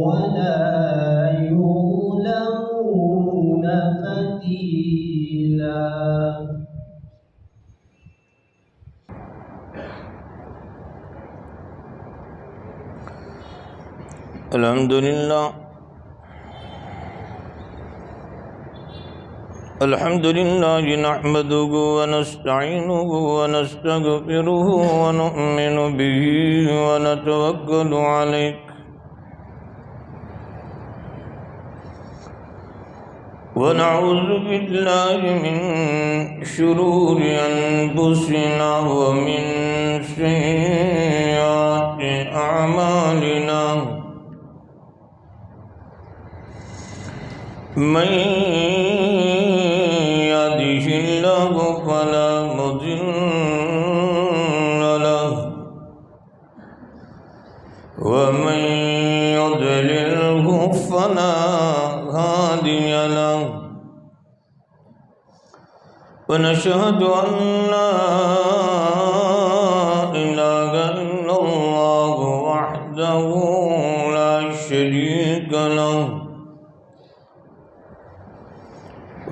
ولا يظلمون فتيلا. الحمد لله نحمده ونستعينه ونستغفره ونؤمن به ونتوكل عليه ونعوذ بالله من شرور أنفسنا ومن سيئات أعمالنا من يهده الله فلا مضل له ومن يضلله فلا هادي له ونشهد أن لا إله إلا الله وحده لا شريك له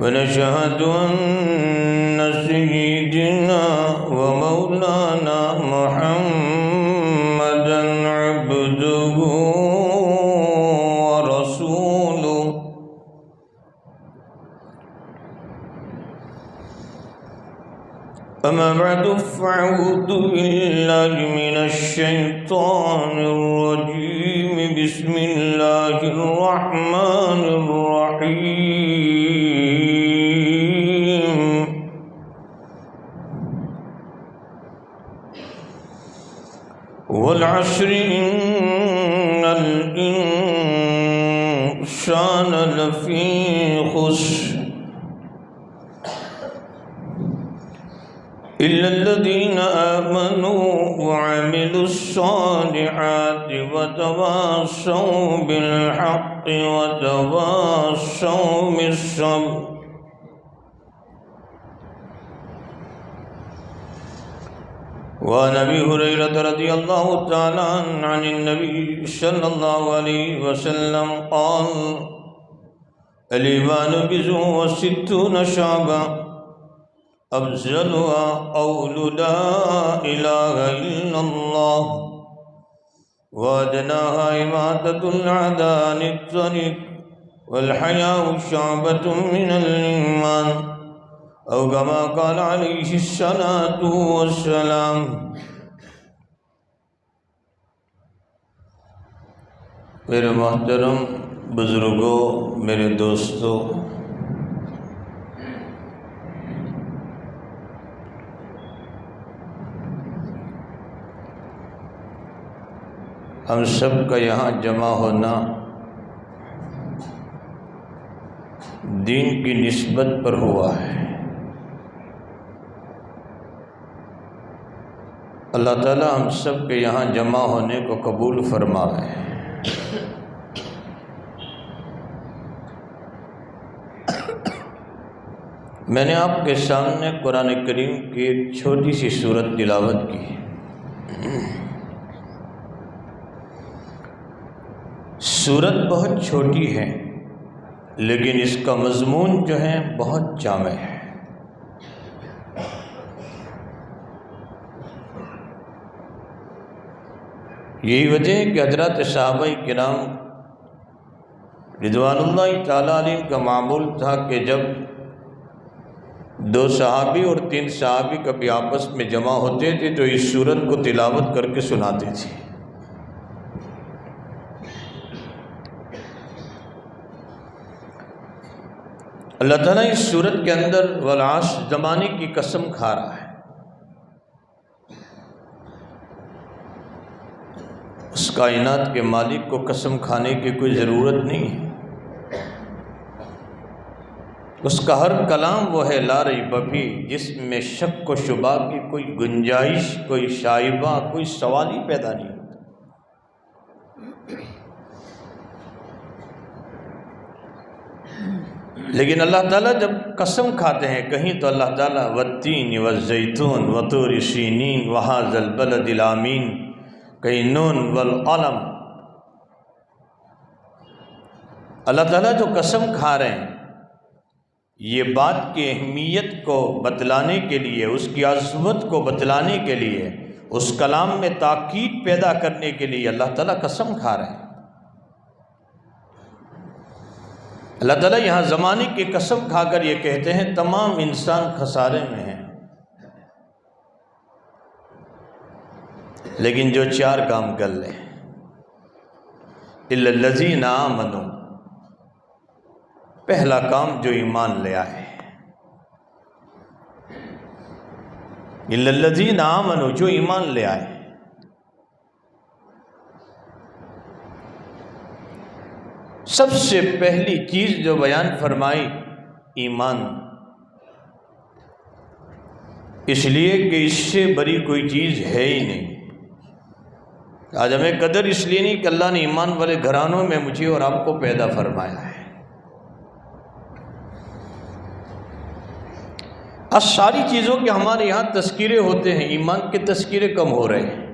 ونشهد أن سيدنا ومولانا محمدا عبده ورسوله أما بعد فأعوذ بالله من الشيطان الرجيم بسم الله الرحمن الرحيم والعصر إن الإنسان لفي خسر إلا الذين آمنوا وعملوا الصالحات وتواصوا بالحق وتواصوا بالصبر. وعن أبي هريرة رضي الله تعالى عن النبي صلى الله عليه وسلم قال: الإيمان بضع وستون شعبة أفضلها قول لا إله إلا الله وأدناها إماطة الأذى عن الطريق والحياء شعبة من الإيمان أو كما قال عليه الصلاة والسلام. میرے محترم بزرگوں، میرے دوستوں، ہم سب کا یہاں جمع ہونا دین کی نسبت پر ہوا ہے. اللہ تعالیٰ ہم سب کے یہاں جمع ہونے کو قبول فرمائے. میں نے آپ کے سامنے قرآن کریم کی ایک چھوٹی سی سورت تلاوت کی. سورت بہت چھوٹی ہے لیکن اس کا مضمون جو ہے بہت جامع ہے. یہی وجہ ہے کہ حضرات صحابہ کرام رضوان اللہ تعالیٰ علیہ کا معمول تھا کہ جب 2 صحابی اور 3 صحابی کبھی آپس میں جمع ہوتے تھے تو اس سورت کو تلاوت کر کے سناتے تھے. اللہ تعالیٰ اس سورت کے اندر والعصر زمانے کی قسم کھا رہا ہے. اس کائنات کے مالک کو قسم کھانے کی کوئی ضرورت نہیں ہے. اس کا ہر کلام وہ ہے لا ریب فیہ، جس میں شک و شبہ کی کوئی گنجائش، کوئی شائبہ، کوئی سوال ہی پیدا نہیں ہوتا. لیکن اللہ تعالیٰ جب قسم کھاتے ہیں کہیں تو اللہ تعالیٰ والتین والزیتون وطور سینین وہذا البلد الامین، کہیں نون والقلم، اللہ تعالیٰ جو قسم کھا رہے ہیں یہ بات کی اہمیت کو بتلانے کے لیے، اس کی عظمت کو بتلانے کے لیے، اس کلام میں تاکید پیدا کرنے کے لیے اللہ تعالیٰ قسم کھا رہے ہیں۔ اللہ تعالیٰ یہاں زمانے کی قسم کھا کر یہ کہتے ہیں تمام انسان خسارے میں ہیں، لیکن جو چار کام کر لیں، الا الذین آمنوا، پہلا کام جو ایمان لے آئے، الا الذین آمنوا، جو ایمان لے آئے۔ سب سے پہلی چیز جو بیان فرمائی ایمان، اس لیے کہ اس سے بڑی کوئی چیز ہے ہی نہیں۔ آج ہمیں قدر اس لیے نہیں کہ اللہ نے ایمان والے گھرانوں میں مجھے اور آپ کو پیدا فرمایا ہے۔ آج ساری چیزوں کے ہمارے یہاں تذکرے ہوتے ہیں، ایمان کے تذکرے کم ہو رہے ہیں۔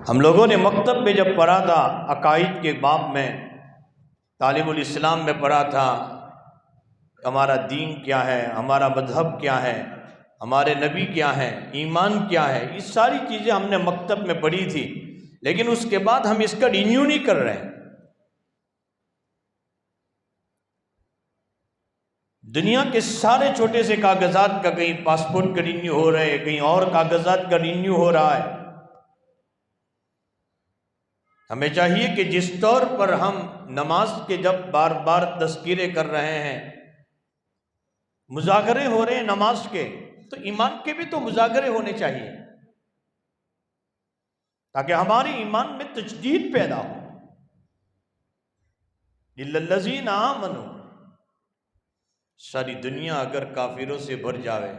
ہم لوگوں نے مکتب میں جب پڑھا تھا، عقائد کے باب میں، تعلیم الاسلام میں پڑھا تھا، ہمارا دین کیا ہے، ہمارا مذہب کیا ہے، ہمارے نبی کیا ہیں، ایمان کیا ہے، یہ ساری چیزیں ہم نے مکتب میں پڑھی تھی، لیکن اس کے بعد ہم اس کا رینیو نہیں کر رہے ہیں۔ دنیا کے سارے چھوٹے سے کاغذات کا کہیں پاسپورٹ کا رینیو ہو رہا ہے، کہیں اور کاغذات کا رینیو ہو رہا ہے۔ ہمیں چاہیے کہ جس طور پر ہم نماز کے جب بار بار تذکرے کر رہے ہیں، مذاکرے ہو رہے ہیں نماز کے، تو ایمان کے بھی تو مذاکرے ہونے چاہیے، تاکہ ہمارے ایمان میں تجدید پیدا ہو۔ الا الذین آمنوا، ساری دنیا اگر کافروں سے بھر جاوے،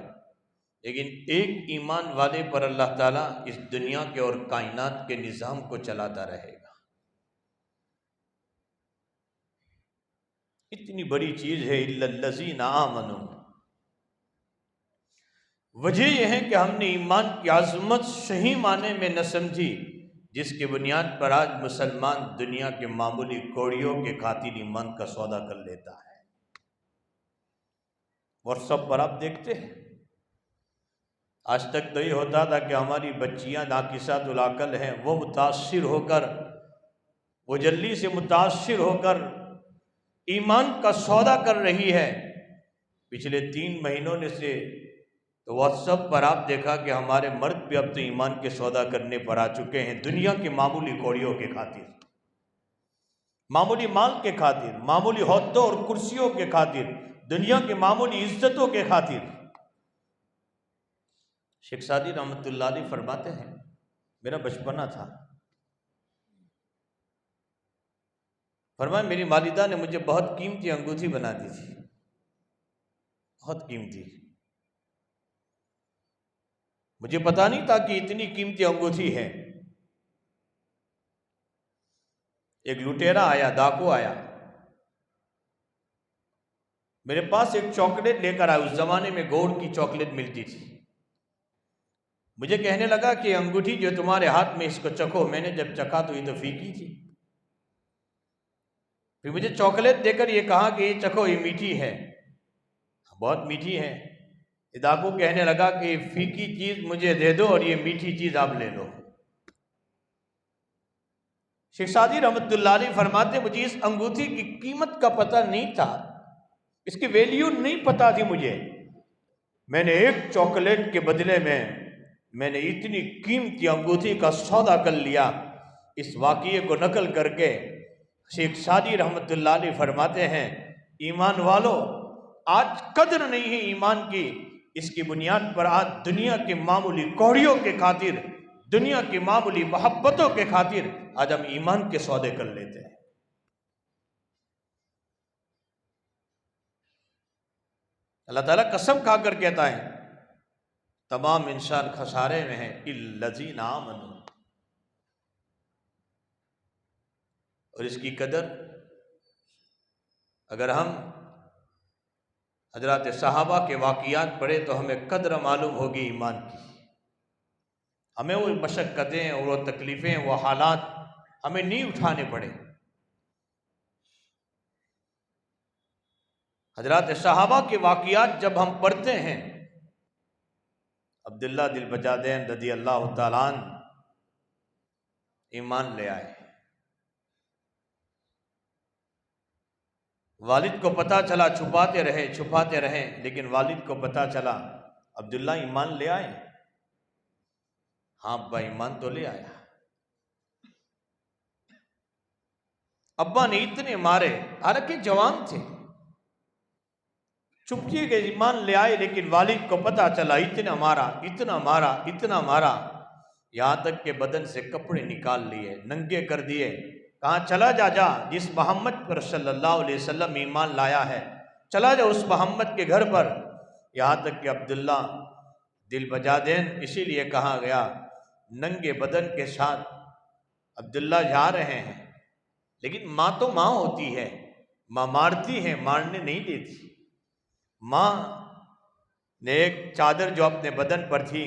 لیکن ایک ایمان والے پر اللہ تعالیٰ اس دنیا کے اور کائنات کے نظام کو چلاتا رہے گا۔ اتنی بڑی چیز ہے الا الذین آمنوا۔ وجہ یہ ہے کہ ہم نے ایمان کی عظمت صحیح معنی میں نہ سمجھی، جس کے بنیاد پر آج مسلمان دنیا کے معمولی کوڑیوں کے خاطر ایمان کا سودا کر لیتا ہے۔ واٹس ایپ پر آپ دیکھتے ہیں، آج تک تو یہ ہوتا تھا کہ ہماری بچیاں ناقصات العقل ہیں، وہ متاثر ہو کر، وہ جلدی سے متاثر ہو کر ایمان کا سودا کر رہی ہے۔ پچھلے 3 مہینوں نے سے تو واٹس ایپ پر آپ دیکھا کہ ہمارے مرد بھی اب تو ایمان کے سودا کرنے پر آ چکے ہیں، دنیا کی معمولی کوڑیوں کے خاطر، معمولی مال کے خاطر، معمولی عہدوں اور کرسیوں کے خاطر، دنیا کی معمولی عزتوں کے خاطر۔ شیخ سعدی رحمۃ اللہ علیہ فرماتے ہیں، میرا بچپنا تھا، فرمایا میری والدہ نے مجھے بہت قیمتی انگوٹھی بنا دی تھی، بہت قیمتی، مجھے پتا نہیں تھا کہ اتنی قیمتی انگوٹھی ہے۔ ایک لٹیرا آیا، ڈاکو آیا، میرے پاس ایک چاکلیٹ لے کر آیا، اس زمانے میں گوڑ کی چاکلیٹ ملتی تھی، مجھے کہنے لگا کہ انگوٹھی جو تمہارے ہاتھ میں، اس کو چکھو۔ میں نے جب چکھا تو یہ تو پھیکی تھی۔ پھر مجھے چاکلیٹ دے کر یہ کہا کہ یہ چکھو، یہ میٹھی ہے، بہت میٹھی ہے۔ ڈاکو کہنے لگا کہ یہ پھیکی چیز مجھے دے دو اور یہ میٹھی چیز آپ لے لو۔ شیخ سعدی رحمۃ اللہ علیہ فرماتے مجھے اس انگوٹھی کی قیمت کا پتہ نہیں تھا، اس کی ویلیو نہیں پتا تھی مجھے، میں نے ایک چاکلیٹ کے بدلے میں نے اتنی قیمتی انگوٹھی کا سودا کر لیا۔ اس واقعے کو نقل کر کے شیخ سعدی رحمۃ اللہ علیہ فرماتے ہیں، ایمان والو، آج قدر نہیں ہے ایمان کی، اس کی بنیاد پر آج دنیا کی معمولی کوڑیوں کے خاطر، دنیا کی معمولی محبتوں کے خاطر آج ہم ایمان کے سودے کر لیتے ہیں۔ اللہ تعالیٰ قسم کھا کر کہتا ہے تمام انسان خسارے میں ہیں الا الذین آمنوا، اور اس کی قدر اگر ہم حضرات صحابہ کے واقعات پڑھیں تو ہمیں قدر معلوم ہوگی ایمان کی۔ ہمیں وہ مشقتیں اور وہ تکلیفیں، وہ حالات ہمیں نہیں اٹھانے پڑے۔ حضرات صحابہ کے واقعات جب ہم پڑھتے ہیں، عبداللہ دل بجادین رضی اللہ تعالیٰ عنہ ایمان لے آئے، والد کو پتہ چلا، چھپاتے رہے، لیکن والد کو پتہ چلا عبداللہ ایمان لے آئے۔ ہاں ابا ایمان تو لے آیا۔ ابا نے اتنے مارے، حالانکہ جوان تھے، چپکے کے ایمان لے آئے، لیکن والد کو پتہ چلا، اتنا مارا، یہاں تک کہ بدن سے کپڑے نکال لیے، ننگے کر دیے، کہاں چلا جا جس محمد پر صلی اللہ علیہ وسلم ایمان لایا ہے، چلا جا اس محمد کے گھر پر۔ یہاں تک کہ عبداللہ دل بجادین، اسی لیے کہا گیا ننگے بدن کے ساتھ عبداللہ جا رہے ہیں، لیکن ماں تو ماں ہوتی ہے، ماں مارتی ہے، مارنے نہیں دیتی۔ ماں نے ایک چادر جو اپنے بدن پر تھی،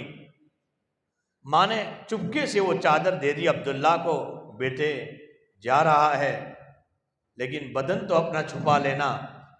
ماں نے چپکے سے وہ چادر دے دی عبداللہ کو، بیٹے جا رہا ہے لیکن بدن تو اپنا چھپا لینا۔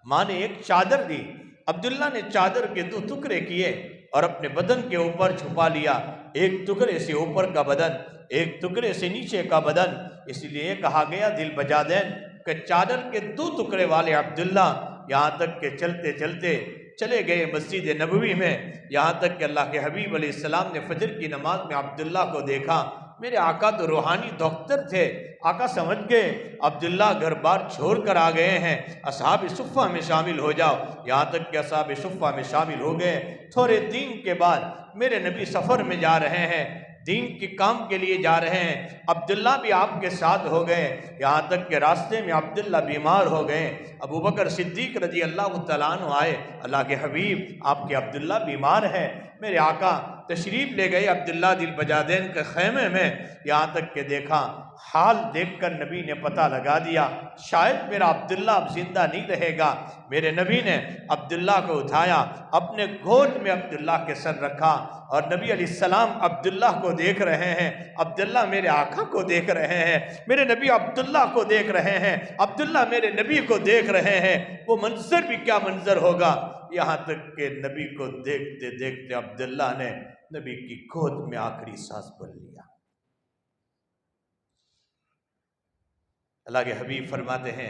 ماں نے ایک چادر دی، عبداللہ نے چادر کے 2 ٹکڑے کیے اور اپنے بدن کے اوپر چھپا لیا، ایک ٹکڑے سے اوپر کا بدن، ایک ٹکڑے سے نیچے کا بدن۔ اس لیے کہا گیا دل بجادین کہ چادر کے 2 ٹکڑے والے عبداللہ، یہاں تک کہ چلتے چلتے چلے گئے مسجد نبوی میں، یہاں تک کہ اللہ کے حبیب علیہ السلام نے فجر کی نماز میں عبداللہ کو دیکھا۔ میرے آقا تو روحانی ڈاکٹر تھے، آقا سمجھ گئے عبداللہ گھر بار چھوڑ کر آ گئے ہیں، اصحاب صفہ میں شامل ہو جاؤ۔ یہاں تک کہ اصحاب صفہ میں شامل ہو گئے۔ تھوڑے دن کے بعد میرے نبی سفر میں جا رہے ہیں، دین کے کام کے لیے جا رہے ہیں، عبداللہ بھی آپ کے ساتھ ہو گئے، یہاں تک کہ راستے میں عبداللہ بیمار ہو گئے۔ ابو بکر صدیق رضی اللہ تعالیٰ عنہ آئے، اللہ کے حبیب آپ کے عبداللہ بیمار ہیں۔ میرے آقا تشریف لے گئے عبداللہ دل بجادین کے خیمے میں، یہاں تک کہ دیکھا، حال دیکھ کر نبی نے پتہ لگا دیا شاید میرا عبداللہ اب زندہ نہیں رہے گا۔ میرے نبی نے عبداللہ کو اٹھایا، اپنے گود میں عبداللہ کے سر رکھا، اور نبی علیہ السلام عبداللہ کو دیکھ رہے ہیں، عبداللہ میرے آقا کو دیکھ رہے ہیں، میرے نبی عبداللہ کو دیکھ رہے ہیں، عبداللہ میرے نبی کو دیکھ رہے ہیں۔ وہ منظر بھی کیا منظر ہوگا، یہاں تک کہ نبی کو دیکھتے دیکھتے عبداللہ نے نبی کی گود میں آخری سانس بھر لیا۔ اللہ کے حبیب فرماتے ہیں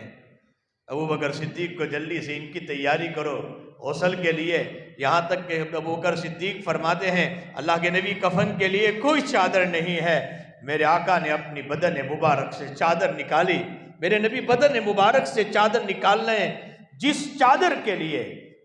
ابو بکر صدیق کو جلدی سے ان کی تیاری کرو غسل کے لیے، یہاں تک کہ ابو بکر صدیق فرماتے ہیں اللہ کے نبی کفن کے لیے کوئی چادر نہیں ہے۔ میرے آقا نے اپنی بدن مبارک سے چادر نکالی، میرے نبی بدن مبارک سے چادر نکال لیں، جس چادر کے لیے،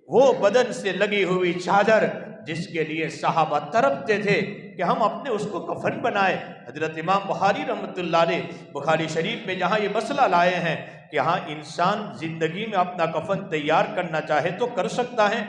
وہ بدن سے لگی ہوئی چادر جس کے لیے صحابہ تڑپتے تھے کہ ہم اپنے اس کو کفن بنائے۔ حضرت امام بخاری رحمۃ اللہ علیہ بخاری شریف میں جہاں یہ مسئلہ لائے ہیں کہ ہاں انسان زندگی میں اپنا کفن تیار کرنا چاہے تو کر سکتا ہے،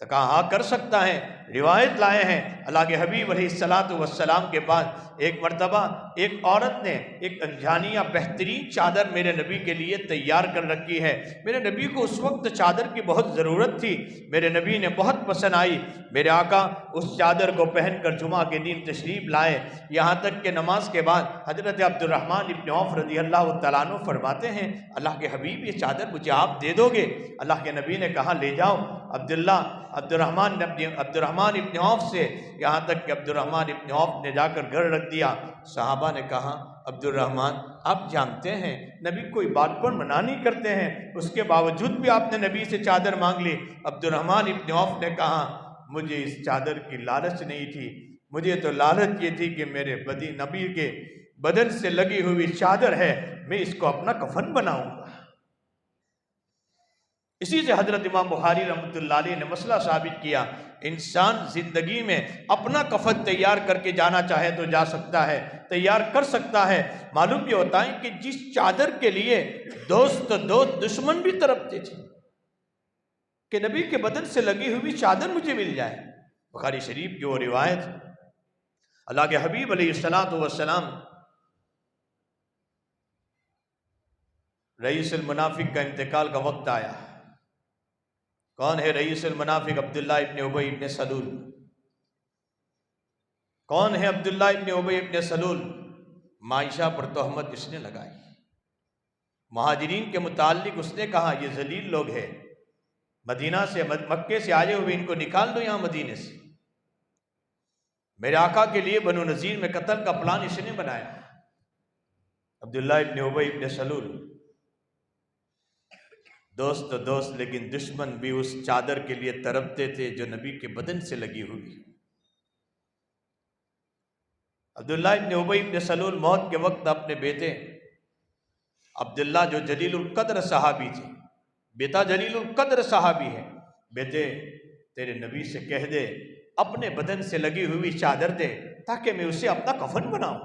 تو کہا ہاں کر سکتا ہے۔ روایت لائے ہیں اللہ کے حبیب علیہ السلام کے پاس ایک مرتبہ ایک عورت نے ایک انجانیہ بہترین چادر میرے نبی کے لیے تیار کر رکھی ہے۔ میرے نبی کو اس وقت چادر کی بہت ضرورت تھی، میرے نبی نے بہت پسند آئی، میرے آقا اس چادر کو پہن کر جمعہ کے دن تشریف لائے، یہاں تک کہ نماز کے بعد حضرت عبد الرحمن ابن عوف رضی اللہ تعالیٰ عنہ فرماتے ہیں اللہ کے حبیب یہ چادر مجھے آپ دے دو گے؟ اللہ کے نبی نے کہا لے جاؤ۔ عبد الرحمن ابن عوف سے، یہاں تک کہ عبد الرحمن ابن عوف نے جا کر گھر رکھ دیا۔ صحابہ نے کہا عبد الرحمن آپ جانتے ہیں نبی کوئی بات پر منع نہیں کرتے ہیں، اس کے باوجود بھی آپ نے نبی سے چادر مانگ لی۔ عبد الرحمن ابن عوف نے کہا مجھے اس چادر کی لالچ نہیں تھی، مجھے تو لالچ یہ تھی کہ میرے نبی کے بدن سے لگی ہوئی چادر ہے، میں اس کو اپنا کفن بناؤں گا۔ اسی سے حضرت امام بخاری رحمۃ اللہ علیہ نے مسئلہ ثابت کیا انسان زندگی میں اپنا کفن تیار کر کے جانا چاہے تو جا سکتا ہے، تیار کر سکتا ہے۔ معلوم یہ ہوتا ہے کہ جس چادر کے لیے دوست دشمن بھی تڑپتے تھے کہ نبی کے بدن سے لگی ہوئی چادر مجھے مل جائے، بخاری شریف کی وہ روایت۔ اللہ کے حبیب علیہ السلام رئیس المنافق کا انتقال کا وقت آیا۔ کون ہے رئیس المنافق؟ عبداللہ ابن ابی ابن سلول۔ کون ہے عبداللہ ابن ابی ابن سلول؟ عائشہ پر تہمت اس نے لگائی۔ مہاجرین کے متعلق اس نے کہا یہ ذلیل لوگ ہیں، مدینہ سے مکے سے آئے ہوئے ان کو نکال دو یہاں مدینے سے۔ میرے آقا کے لیے بنو نذیر میں قتل کا پلان اس نے بنایا۔ عبداللہ ابن ابی ابن سلول دوست تو دوست، لیکن دشمن بھی اس چادر کے لیے تڑپتے تھے جو نبی کے بدن سے لگی ہوئی۔ عبداللہ ابن ابی ابن سلول موت کے وقت اپنے بیٹے عبداللہ جو جلیل القدر صحابی تھے، بیٹا جلیل القدر صحابی ہے، بیٹے تیرے نبی سے کہہ دے اپنے بدن سے لگی ہوئی چادر دے تاکہ میں اسے اپنا کفن بناؤں۔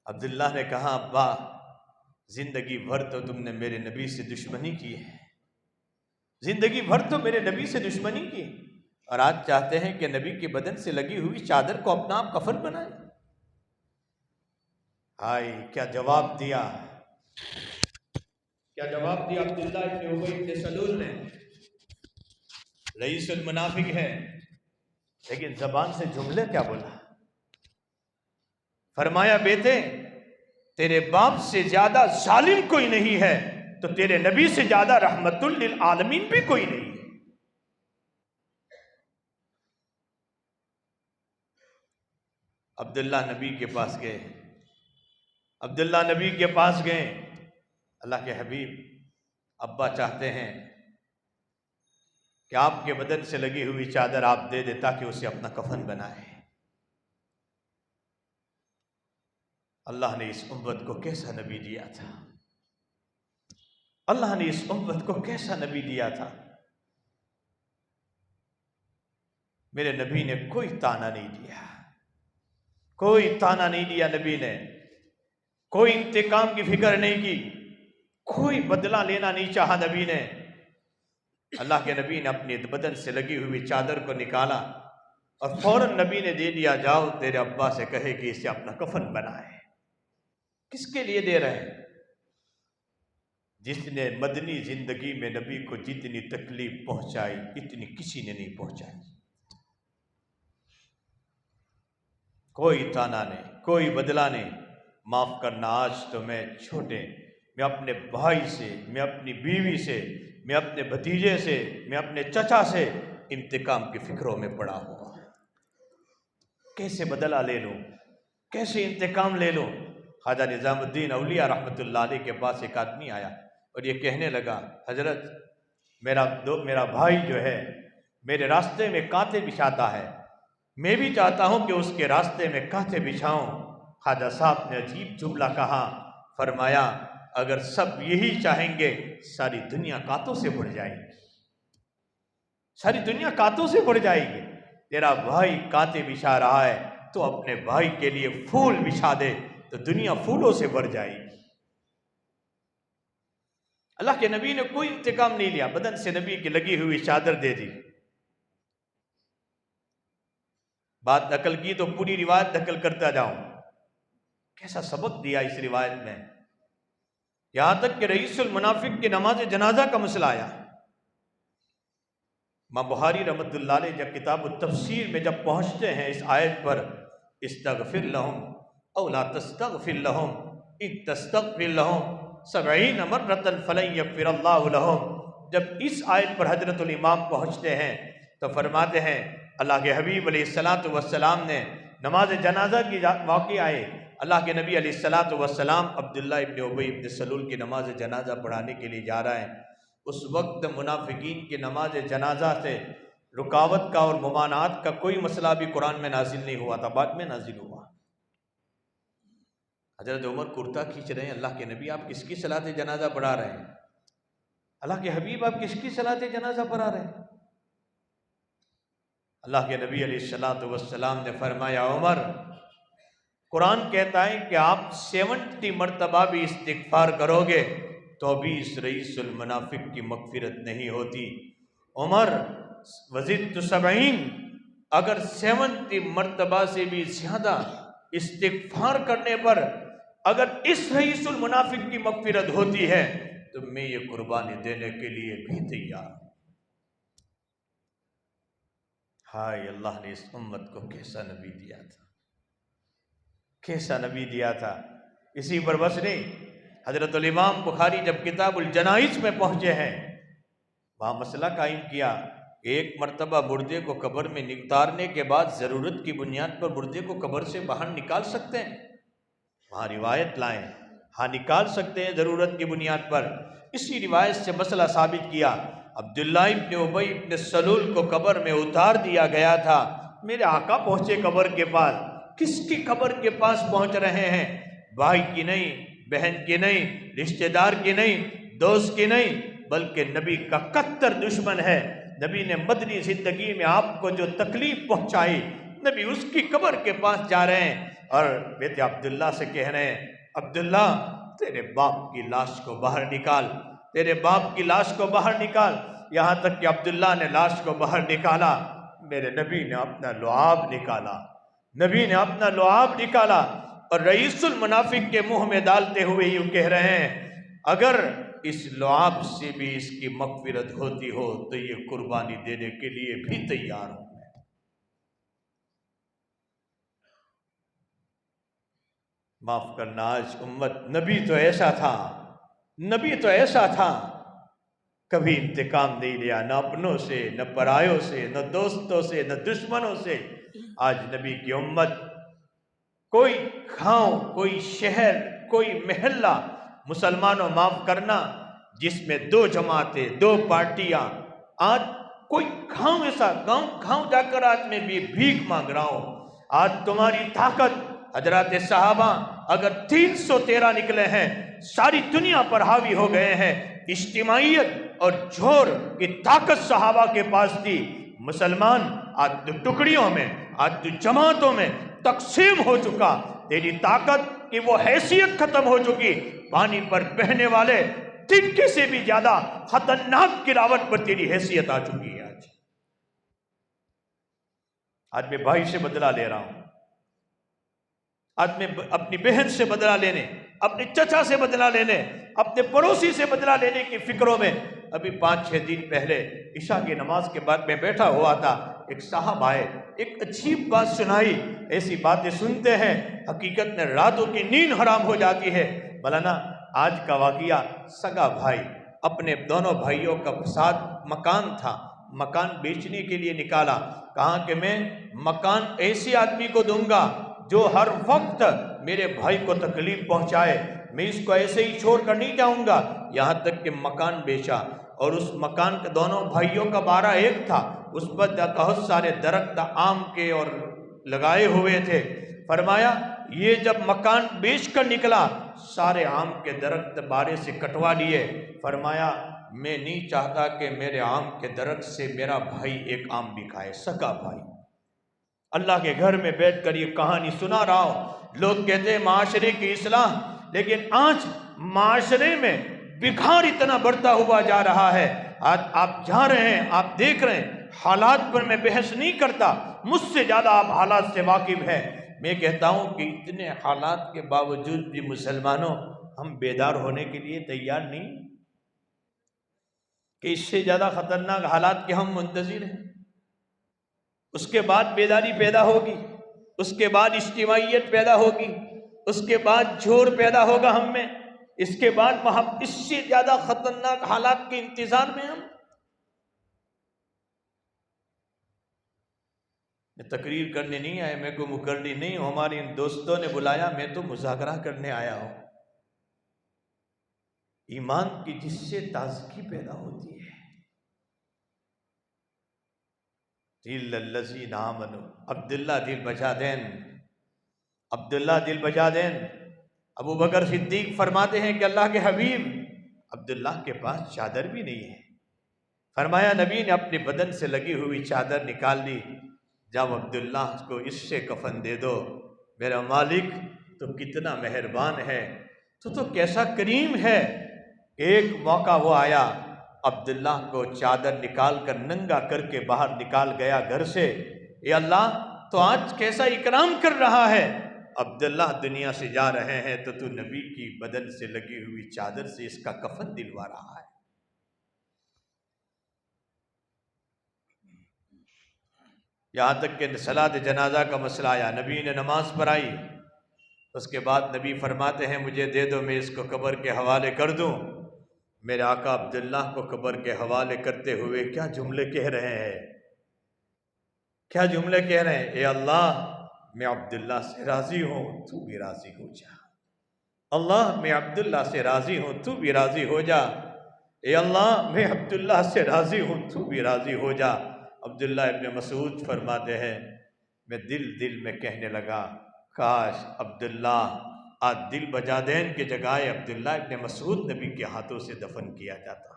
عبداللہ نے کہا ابا زندگی بھر تو تم نے میرے نبی سے دشمنی کی ہے، زندگی بھر تو میرے نبی سے دشمنی کی، اور آج چاہتے ہیں کہ نبی کے بدن سے لگی ہوئی چادر کو اپنا آپ کفن بنائیں۔ ہائے کیا جواب دیا، کیا جواب دیا عبداللہ ابن ابی ابن سلول نے۔ رئیس المنافق ہے لیکن زبان سے جملے کیا بولا، فرمایا بیٹے تیرے باپ سے زیادہ ظالم کوئی نہیں ہے تو تیرے نبی سے زیادہ رحمت للعالمین بھی کوئی نہیں ہے۔ عبداللہ نبی کے پاس گئے، عبداللہ نبی کے پاس گئے، اللہ کے حبیب ابا چاہتے ہیں کہ آپ کے بدن سے لگی ہوئی چادر آپ دے دے تاکہ اسے اپنا کفن بنائے۔ اللہ نے اس امت کو کیسا نبی دیا تھا، اللہ نے اس امت کو کیسا نبی دیا تھا۔ میرے نبی نے کوئی تانا نہیں دیا، کوئی تانا نہیں دیا نبی نے، کوئی انتقام کی فکر نہیں کی، کوئی بدلہ لینا نہیں چاہا نبی نے۔ اللہ کے نبی نے اپنے بدن سے لگی ہوئی چادر کو نکالا اور فوراً نبی نے دے دیا، جاؤ تیرے ابا سے کہے کہ اسے اپنا کفن بنائے۔ کس کے لیے دے رہے ہیں؟ جس نے مدنی زندگی میں نبی کو جتنی تکلیف پہنچائی اتنی کسی نے نہیں پہنچائی۔ کوئی تانا نہیں، کوئی بدلہ نہیں۔ معاف کرنا، آج تو میں چھوٹے، میں اپنے بھائی سے، میں اپنی بیوی سے، میں اپنے بھتیجے سے، میں اپنے چچا سے انتقام کی فکروں میں پڑا ہوا، کیسے بدلہ لے لوں، کیسے انتقام لے لوں۔ خواجہ نظام الدین اولیاء رحمۃ اللہ علیہ کے پاس ایک آدمی آیا اور یہ کہنے لگا حضرت میرا بھائی جو ہے میرے راستے میں کانٹے بچھاتا ہے، میں بھی چاہتا ہوں کہ اس کے راستے میں کانٹے بچھاؤں۔ خواجہ صاحب نے عجیب جملہ کہا، فرمایا اگر سب یہی چاہیں گے ساری دنیا کانٹوں سے بھر جائے گی، ساری دنیا کانٹوں سے بھر جائے گی۔ تیرا بھائی کانٹے بچھا رہا ہے تو اپنے بھائی کے لیے پھول بچھا دے تو دنیا پھولوں سے بھر جائے گی۔ اللہ کے نبی نے کوئی انتقام نہیں لیا، بدن سے نبی کی لگی ہوئی چادر دے دی۔ بات نقل کی تو پوری روایت نقل کرتا جاؤں، کیسا سبق دیا اس روایت میں، یہاں تک کہ رئیس المنافق کی نماز جنازہ کا مسئلہ آیا۔ امام بخاری رحمۃ اللہ علیہ جب کتاب التفسیر میں جب پہنچتے ہیں اس آیت پر، استغفر لہم او لا تستغفر لہم ان تستغفر لہم 70 مرۃ فلن یغفر اللہ لہم، جب اس آیت پر حضرت الامام پہنچتے ہیں تو فرماتے ہیں اللہ کے حبیب علیہ السلام نے نماز جنازہ کی واقع آئے، اللہ کے نبی علیہ السلام عبداللہ ابن ابی ابن سلول کی نماز جنازہ پڑھانے کے لیے جا رہے ہیں۔ اس وقت منافقین کی نماز جنازہ سے رکاوٹ کا اور ممانعت کا کوئی مسئلہ بھی قرآن میں نازل نہیں ہوا تھا، بعد میں نازل ہوا۔ حضرت عمر کرتا کھینچ رہے ہیں، اللہ کے نبی آپ کس کی صلاۃ جنازہ پڑھا رہے ہیں؟ اللہ کے حبیب آپ کس کی صلاۃ جنازہ پڑھا رہے ہیں؟ اللہ کے نبی علیہ السلام نے فرمایا عمر، قرآن کہتا ہے کہ آپ 70 مرتبہ بھی استغفار کرو گے تو بھی اس رئیس المنافق کی مغفرت نہیں ہوتی۔ عمر وزدت 70، اگر 70 مرتبہ سے بھی زیادہ استغفار کرنے پر اگر اس رئیس المنافق کی مغفرت ہوتی ہے تو میں یہ قربانی دینے کے لیے بھی تیار ہوں۔ ہائے اللہ نے اس امت کو کیسا نبی دیا تھا، کیسا نبی دیا تھا۔ اسی پر بس نہیں، حضرت الامام بخاری جب کتاب الجنائز میں پہنچے ہیں، وہاں مسئلہ قائم کیا، ایک مرتبہ مردے کو قبر میں اتارنے کے بعد ضرورت کی بنیاد پر مردے کو قبر سے باہر نکال سکتے ہیں؟ وہاں روایت لائیں، ہاں نکال سکتے ہیں ضرورت کی بنیاد پر۔ اسی روایت سے مسئلہ ثابت کیا، عبداللہ ابن ابی ابن سلول کو قبر میں اتار دیا گیا تھا۔ میرے آقا پہنچے قبر کے پاس، کس کی قبر کے پاس پہنچ رہے ہیں؟ بھائی کی نہیں، بہن کی نہیں، رشتہ دار کی نہیں، دوست کی نہیں، بلکہ نبی کا کتر دشمن ہے۔ نبی نے مدنی زندگی میں آپ کو جو تکلیف پہنچائی، نبی اس کی قبر کے پاس جا رہے ہیں اور بیٹے عبداللہ سے کہہ رہے ہیں، عبداللہ تیرے باپ کی لاش کو باہر نکال، تیرے باپ کی لاش کو باہر نکال۔ یہاں تک کہ عبداللہ نے لاش کو باہر نکالا، میرے نبی نے اپنا لعاب نکالا، نبی نے اپنا لعاب نکالا اور رئیس المنافق کے منہ میں ڈالتے ہوئے یوں کہہ رہے ہیں، اگر اس لعاب سے بھی اس کی مغفرت ہوتی ہو تو یہ قربانی دینے کے لیے بھی تیار ہوں۔ معاف کرنا آج امت، نبی تو ایسا تھا، نبی تو ایسا تھا، کبھی انتقام نہیں لیا، نہ اپنوں سے، نہ پرایوں سے، نہ دوستوں سے، نہ دشمنوں سے۔ آج نبی کی امت، کوئی گاؤں، کوئی شہر، کوئی محلہ، مسلمانوں معاف کرنا، جس میں دو جماعتیں، دو پارٹیاں، آج کوئی گاؤں ایسا، گاؤں جا کر آج میں بھی بھیک مانگ رہا ہوں۔ آج تمہاری طاقت، حضرات صحابہ اگر 313 نکلے ہیں، ساری دنیا پر حاوی ہو گئے ہیں، اجتماعیت اور جھور کی طاقت صحابہ کے پاس تھی۔ مسلمان آج دو ٹکڑیوں میں، آج دو جماعتوں میں تقسیم ہو چکا، تیری طاقت کی وہ حیثیت ختم ہو چکی، پانی پر بہنے والے تنکے سے بھی زیادہ خطرناک گراوٹ پر تیری حیثیت آ چکی ہے۔ آج میں بھائی سے بدلہ لے رہا ہوں، آج میں اپنی بہن سے بدلہ لینے، اپنے چچا سے بدلہ لینے، اپنے پڑوسی سے بدلہ لینے کی فکروں میں۔ ابھی 5-6 دن پہلے عشاء کی نماز کے بعد میں بیٹھا ہوا تھا، ایک صاحب آئے، ایک عجیب بات سنائی۔ ایسی باتیں سنتے ہیں حقیقت میں راتوں کی نیند حرام ہو جاتی ہے۔ مولانا آج کا واقعہ، سگا بھائی اپنے دونوں بھائیوں کا ساتھ مکان تھا، مکان بیچنے کے لیے نکالا، کہا کہ میں مکان ایسے آدمی کو دوں گا جو ہر وقت میرے بھائی کو تکلیف پہنچائے، میں اس کو ایسے ہی چھوڑ کر نہیں جاؤں گا۔ یہاں تک کہ مکان بیچا، اور اس مکان کے دونوں بھائیوں کا بارہ ایک تھا، اس پر بہت سارے درخت آم کے اور لگائے ہوئے تھے۔ فرمایا یہ جب مکان بیچ کر نکلا، سارے آم کے درخت بارے سے کٹوا لیے۔ فرمایا میں نہیں چاہتا کہ میرے آم کے درخت سے میرا بھائی ایک آم بھی کھائے، سگا بھائی۔ اللہ کے گھر میں بیٹھ کر یہ کہانی سنا رہا ہوں۔ لوگ کہتے ہیں معاشرے کی اصلاح، لیکن آج معاشرے میں بگاڑ اتنا بڑھتا ہوا جا رہا ہے۔ آج آپ جا رہے ہیں، آپ دیکھ رہے ہیں، حالات پر میں بحث نہیں کرتا، مجھ سے زیادہ آپ حالات سے واقف ہیں۔ میں کہتا ہوں کہ اتنے حالات کے باوجود بھی مسلمانوں، ہم بیدار ہونے کے لیے تیار نہیں کہ اس سے زیادہ خطرناک حالات کے ہم منتظر ہیں۔ اس کے بعد بیداری پیدا ہوگی، اس کے بعد اجتماعیت پیدا ہوگی، اس کے بعد جھوڑ پیدا ہوگا ہم میں، اس کے بعد اس سے زیادہ خطرناک حالات کے انتظار میں ہم۔ میں تقریر کرنے نہیں آیا، میں کوئی مقرری نہیں ہوں، ہمارے ان دوستوں نے بلایا، میں تو مذاکرہ کرنے آیا ہوں۔ ایمان کی جس سے تازگی پیدا ہوتی ہے، الذین آمنوا، عبداللہ دل بجا دین، عبداللہ دل بجا دین۔ ابو بکر صدیق فرماتے ہیں کہ اللہ کے حبیب، عبداللہ کے پاس چادر بھی نہیں ہے۔ فرمایا نبی نے اپنے بدن سے لگی ہوئی چادر نکال لی، جب عبداللہ کو اس سے کفن دے دو۔ میرا مالک تو کتنا مہربان ہے، تو کیسا کریم ہے۔ ایک موقع وہ آیا، عبداللہ کو چادر نکال کر ننگا کر کے باہر نکال گیا گھر سے۔ اے اللہ تو آج کیسا اکرام کر رہا ہے، عبداللہ دنیا سے جا رہے ہیں تو نبی کی بدن سے لگی ہوئی چادر سے اس کا کفن دلوا رہا ہے۔ یہاں تک کہ صلاۃ جنازہ کا مسئلہ آیا، نبی نے نماز پڑھائی، اس کے بعد نبی فرماتے ہیں مجھے دے دو، میں اس کو قبر کے حوالے کر دوں۔ میرے آقا عبداللہ کو قبر کے حوالے کرتے ہوئے کیا جملے کہہ رہے ہیں، کیا جملے کہہ رہے ہیں، اے اللہ میں عبداللہ سے راضی ہوں، تو بھی راضی ہو جا۔ اللہ میں عبداللہ سے راضی ہوں، تو بھی راضی ہو جا۔ اے اللہ میں عبداللہ سے راضی ہوں، تو بھی راضی ہو جا۔ عبداللہ ابن مسعود فرماتے ہیں میں دل میں کہنے لگا کاش عبداللہ آج دل بجادین کے جگہ عبداللہ ابن مسعود نبی کے ہاتھوں سے دفن کیا جاتا۔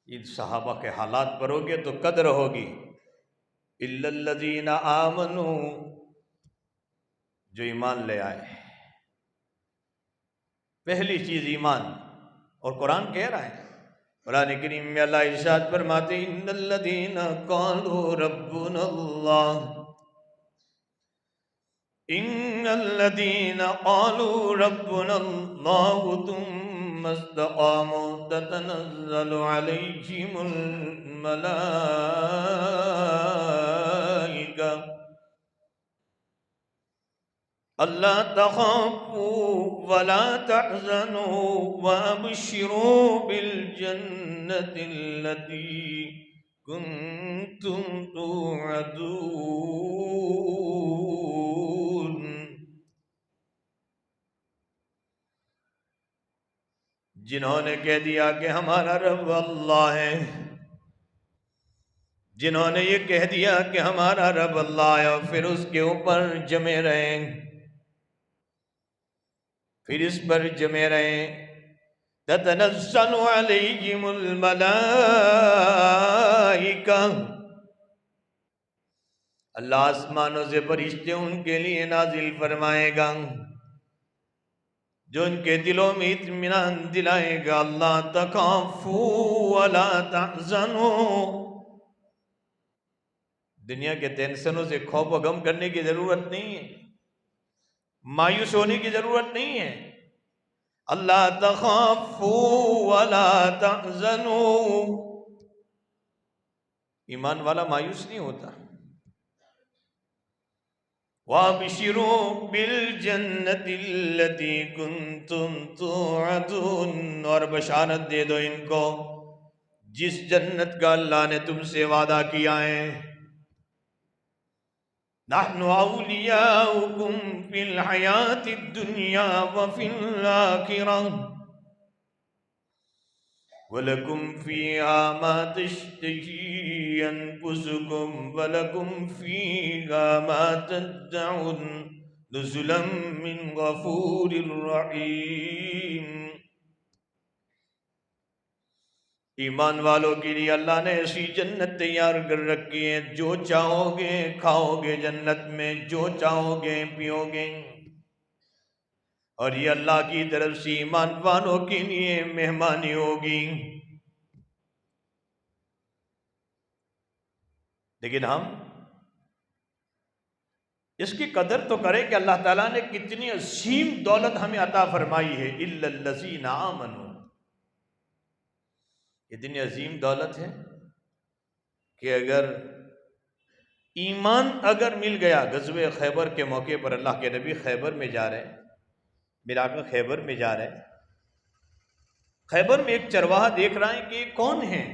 ان صحابہ کے حالات پڑھو گے تو قدر ہوگی۔ الا الذین آمنوا، جو ایمان لے آئے، پہلی چیز ایمان، اور قرآن کہہ رہا ہے، قرآن کریم میں اللہ ارشاد فرماتے ہیں ان الذین قالوا ربنا اللہ، ان الذین قالوا ربنا اللہ ثم استقاموا تتنزل علیہم الملائکہ اللہ تخافوا ولا تحزنوا وابشروا بالجنة التي كنتم توعدون۔ جنہوں نے کہہ دیا کہ ہمارا رب اللہ ہے، جنہوں نے یہ کہہ دیا کہ ہمارا رب اللہ ہے اور پھر اس کے اوپر جمے رہیں، پھر اس پر جمے رہیں، تتنزل علیہم الملائکہ، اللہ آسمانوں سے فرشتے ان کے لیے نازل فرمائے گا، جو ان کے دلوں میں اطمینان دلائے گا، اللہ تخافوا ولا تحزنوا، دنیا کے ٹینشنوں سے خوف و غم کرنے کی ضرورت نہیں ہے، مایوس ہونے کی ضرورت نہیں ہے۔ اللہ تخافوا ولا تحزنوا، ایمان والا مایوس نہیں ہوتا۔ وابشروا بالجنة التي كنتم توعدون، اور بشارت دے دو ان کو جس جنت کا اللہ نے تم سے وعدہ کیا ہے۔ نحن اولیاؤکم فی الحیاة الدنیا وفی الآخرہ وَلَكُمْ فِيهَا مَا تَشْتَهِي أَنفُسُكُمْ وَلَكُمْ فِيهَا مَا تَدَّعُونَ نُزُلًا مِّن غَفُورٍ رَّحِيمٍ۔ ایمان والوں کے لیے اللہ نے ایسی جنت تیار کر رکھی ہے، جو چاہو گے کھاؤ گے جنت میں، جو چاہو گے پیو گے، اور یہ اللہ کی طرف سے ایمان والوں کے لیے مہمانی ہوگی۔ لیکن ہم اس کی قدر تو کریں کہ اللہ تعالیٰ نے کتنی عظیم دولت ہمیں عطا فرمائی ہے، الا الذین آمنوا، اتنی عظیم دولت ہے کہ اگر ایمان اگر مل گیا، غزوہ خیبر کے موقع پر اللہ کے نبی خیبر میں جا رہے ہیں، میرا آقا خیبر میں جا رہے ہیں، خیبر میں ایک چرواہا دیکھ رہا ہے کہ یہ کون ہیں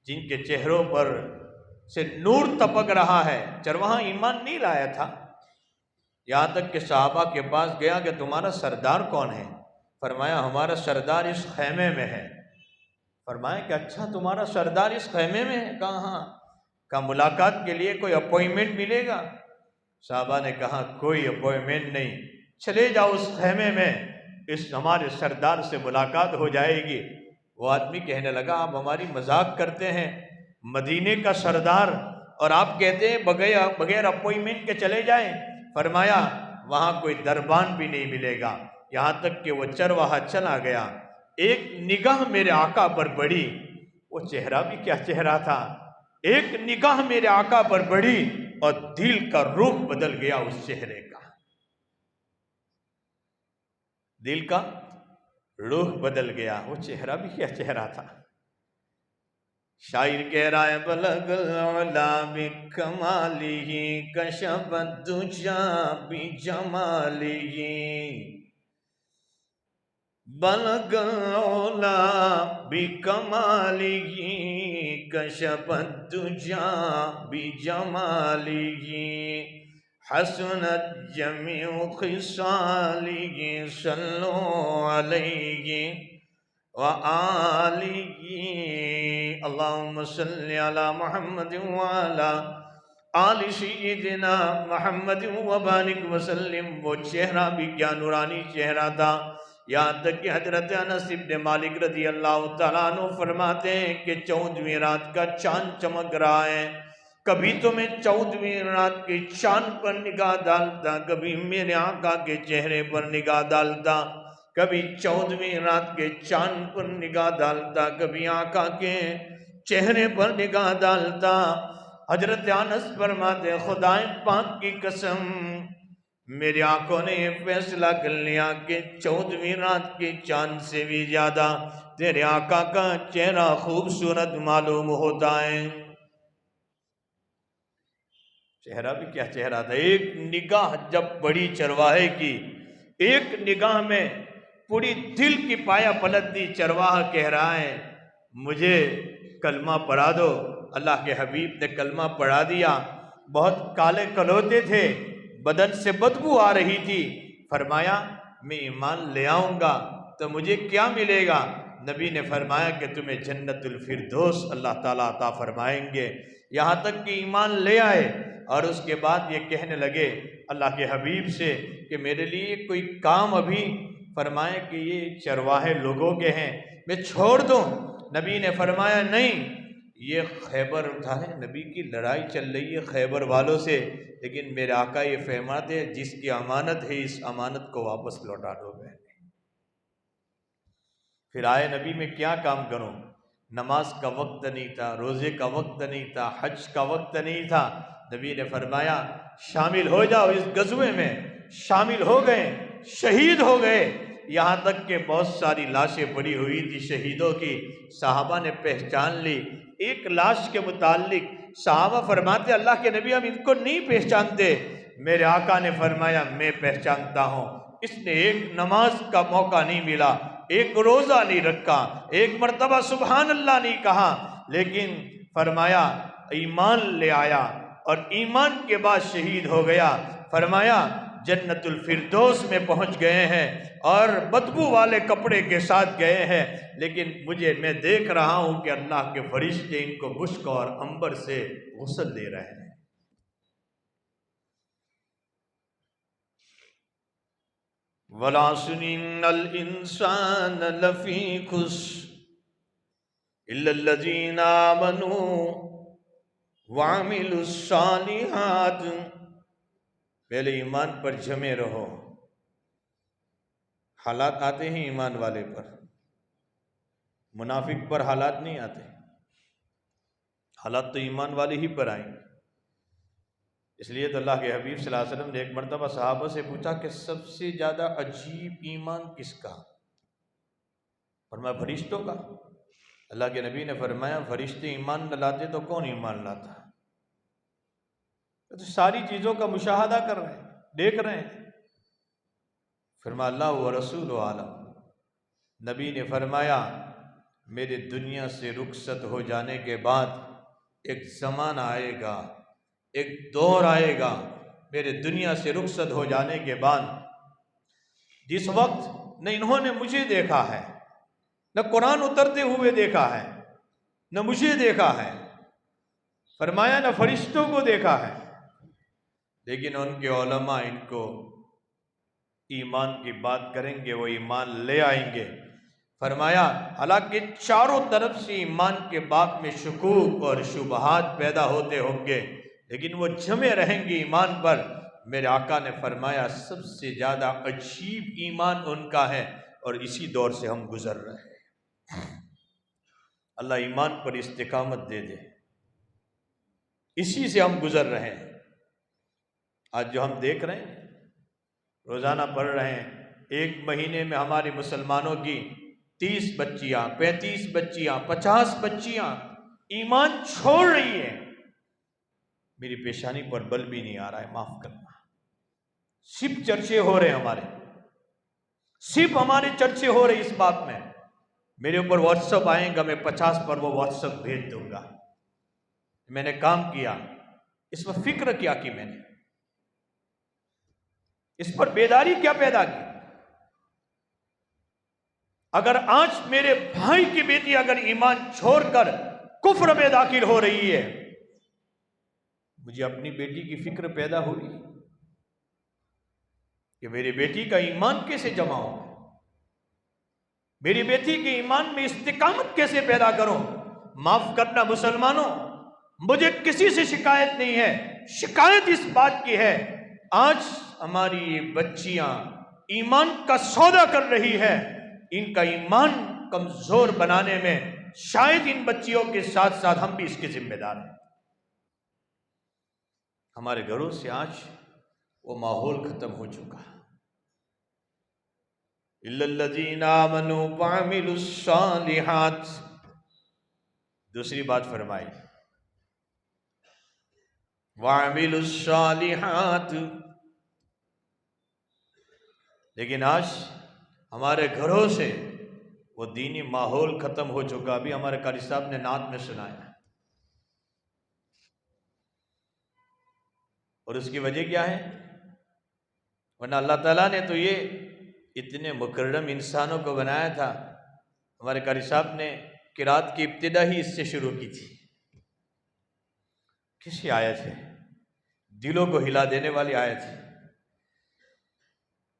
جن کے چہروں پر سے نور ٹپک رہا ہے۔ چرواہا ایمان نہیں لایا تھا، یہاں تک کہ صحابہ کے پاس گیا کہ تمہارا سردار کون ہے؟ فرمایا ہمارا سردار اس خیمے میں ہے۔ فرمایا کہ اچھا تمہارا سردار اس خیمے میں ہے؟ کہا ہاں۔ کہا ملاقات کے لیے کوئی اپوائنٹمنٹ ملے گا؟ صحابہ نے کہا کوئی اپوائنٹمنٹ نہیں، چلے جاؤ اس خیمے میں، اس ہمارے سردار سے ملاقات ہو جائے گی۔ وہ آدمی کہنے لگا آپ ہماری مذاق کرتے ہیں، مدینے کا سردار، اور آپ کہتے ہیں بغیر اپوائنٹمنٹ کے چلے جائیں۔ فرمایا وہاں کوئی دربان بھی نہیں ملے گا۔ یہاں تک کہ وہ چرواہا چلا گیا، ایک نگاہ میرے آقا پر پڑی، وہ چہرہ بھی کیا چہرہ تھا، ایک نگاہ میرے آقا پر پڑی اور دل کا رخ بدل گیا اس چہرے کا، دل کا رخ بدل گیا، وہ چہرہ بھی کیا چہرہ تھا۔ شاعر کہہ رہا ہے بلغ العلا بکمالہ کشف الدجا بجمالہ، بلغ العلا بکمالہ کشف الدجا بجمالہ، حسنت جمیع خصالہ صلو علیہ وآلہ، اللہم صلی علی محمد وعلا آل سیدنا محمد وبارک وسلم۔ وہ چہرہ بھی کیا نورانی چہرہ تھا، یہاں تک کہ حضرت انس بن مالک رضی اللہ تعالیٰ عنہ فرماتے ہیں کہ 14ویں رات کا چاند چمک رہا ہے، کبھی تو میں 14ویں رات کے چاند پر نگاہ ڈالتا، کبھی میرے آقا کے چہرے پر نگاہ ڈالتا، کبھی 14ویں رات کے چاند پر نگاہ ڈالتا، کبھی آقا کے چہرے پر نگاہ ڈالتا۔ حضرت انس فرماتے خدائے پاک کی قسم، میری آنکھوں نے یہ فیصلہ کر لیا کہ 14ویں رات کے چاند سے بھی زیادہ تیرے آقا کا چہرہ خوبصورت معلوم ہوتا ہے۔ چہرہ بھی کیا چہرہ تھا، ایک نگاہ جب پڑی چرواہے کی، ایک نگاہ میں پوری دل کی پایا پلٹ دی۔ چرواہا کہہ رہا ہے مجھے کلمہ پڑھا دو، اللہ کے حبیب نے کلمہ پڑھا دیا۔ بہت کالے کلوتے تھے، بدن سے بدبو آ رہی تھی، فرمایا میں ایمان لے آؤں گا تو مجھے کیا ملے گا؟ نبی نے فرمایا کہ تمہیں جنت الفردوس اللہ تعالیٰ عطا فرمائیں گے۔ یہاں تک کہ ایمان لے آئے اور اس کے بعد یہ کہنے لگے اللہ کے حبیب سے کہ میرے لیے کوئی کام ابھی، فرمائے کہ یہ چرواہے لوگوں کے ہیں، میں چھوڑ دوں؟ نبی نے فرمایا نہیں، یہ خیبر تھا، نبی کی لڑائی چل رہی ہے خیبر والوں سے، لیکن میرے آقا یہ فرماتے ہیں جس کی امانت ہے اس امانت کو واپس لوٹا دو۔ پھر آئے نبی میں کیا کام کروں، نماز کا وقت نہیں تھا، روزے کا وقت نہیں تھا، حج کا وقت نہیں تھا۔ نبی نے فرمایا شامل ہو جاؤ اس غزوے میں، شامل ہو گئے، شہید ہو گئے۔ یہاں تک کہ بہت ساری لاشیں پڑی ہوئی تھی شہیدوں کی، صحابہ نے پہچان لی۔ ایک لاش کے متعلق صحابہ فرماتے اللہ کے نبی ہم ان کو نہیں پہچانتے، میرے آقا نے فرمایا میں پہچانتا ہوں، اس نے ایک نماز کا موقع نہیں ملا، ایک روزہ نہیں رکھا، ایک مرتبہ سبحان اللہ نہیں کہا، لیکن فرمایا ایمان لے آیا اور ایمان کے بعد شہید ہو گیا۔ فرمایا جنت الفردوس میں پہنچ گئے ہیں اور بدبو والے کپڑے کے ساتھ گئے ہیں، لیکن میں دیکھ رہا ہوں کہ اللہ کے فرشتے ان کو مشک اور عنبر سے غسل دے رہے ہیں۔ وَالْعَصْرِ إِنَّ الْإِنسَانَ لَفِي خُسْرٍ إِلَّا الَّذِينَ آمَنُوا وَعَمِلُوا الصَّالِحَاتِ۔ پہلے ایمان پر جمے رہو۔ حالات آتے ہیں ایمان والے پر، منافق پر حالات نہیں آتے، حالات تو ایمان والے ہی پر آئیں۔ اس لیے تو اللہ کے حبیب صلی اللہ علیہ وسلم نے ایک مرتبہ صحابہ سے پوچھا کہ سب سے زیادہ عجیب ایمان کس کا؟ فرمایا فرشتوں کا۔ اللہ کے نبی نے فرمایا فرشتے ایمان نہ لاتے تو کون ایمان لاتا؟ تو ساری چیزوں کا مشاہدہ کر رہے ہیں، دیکھ رہے ہیں۔ فرمایا اللہ و رسول عالم۔ نبی نے فرمایا میرے دنیا سے رخصت ہو جانے کے بعد ایک زمانہ آئے گا، ایک دور آئے گا میرے دنیا سے رخصت ہو جانے کے بعد، جس وقت نہ انہوں نے مجھے دیکھا ہے، نہ قرآن اترتے ہوئے دیکھا ہے، نہ مجھے دیکھا ہے، فرمایا نہ فرشتوں کو دیکھا ہے، لیکن ان کے علماء ان کو ایمان کی بات کریں گے، وہ ایمان لے آئیں گے۔ فرمایا حالانکہ چاروں طرف سے ایمان کے باب میں شکوک اور شبہات پیدا ہوتے ہوں گے، لیکن وہ جمے رہیں گے ایمان پر۔ میرے آقا نے فرمایا سب سے زیادہ عجیب ایمان ان کا ہے، اور اسی دور سے ہم گزر رہے ہیں۔ اللہ ایمان پر استقامت دے دے، اسی سے ہم گزر رہے ہیں۔ آج جو ہم دیکھ رہے ہیں، روزانہ پڑھ رہے ہیں، ایک مہینے میں ہمارے مسلمانوں کی 30 بچیاں، 35 بچیاں، 50 بچیاں ایمان چھوڑ رہی ہے، میری پیشانی پر بل بھی نہیں آ رہا ہے، معاف کرنا۔ صرف چرچے ہو رہے ہیں ہمارے، صرف ہمارے چرچے ہو رہے اس بات میں۔ میرے اوپر واٹس ایپ آئیں گا، میں 50 پر وہ واٹس ایپ بھیج دوں گا۔ میں نے کام کیا، اس پر فکر کیا کہ میں نے اس پر بیداری کیا پیدا کی۔ اگر آج میرے بھائی کی بیٹی اگر ایمان چھوڑ کر کفر میں داخل ہو رہی ہے، مجھے اپنی بیٹی کی فکر پیدا ہو رہی ہے کہ میری بیٹی کا ایمان کیسے جمع ہو، میری بیٹی کے ایمان میں استقامت کیسے پیدا کروں۔ معاف کرنا مسلمانوں، مجھے کسی سے شکایت نہیں ہے، شکایت اس بات کی ہے آج ہماری بچیاں ایمان کا سودا کر رہی ہے، ان کا ایمان کمزور بنانے میں شاید ان بچیوں کے ساتھ ساتھ ہم بھی اس کے ذمہ دار ہیں۔ ہمارے گھروں سے آج وہ ماحول ختم ہو چکا۔ اِلَّا الَّذِينَ آمَنُوا وَعَمِلُوا الصَّالِحَاتِ، دوسری بات فرمائی وَعَمِلُوا الصَّالِحَاتِ، لیکن آج ہمارے گھروں سے وہ دینی ماحول ختم ہو چکا۔ ابھی ہمارے قاری صاحب نے نعت میں سنایا، اور اس کی وجہ کیا ہے؟ ورنہ اللہ تعالیٰ نے تو یہ اتنے مکرم انسانوں کو بنایا تھا۔ ہمارے قاری صاحب نے قرات کی ابتدا ہی اس سے شروع کی تھی، کسی آیت ہے، دلوں کو ہلا دینے والی آیت ہے،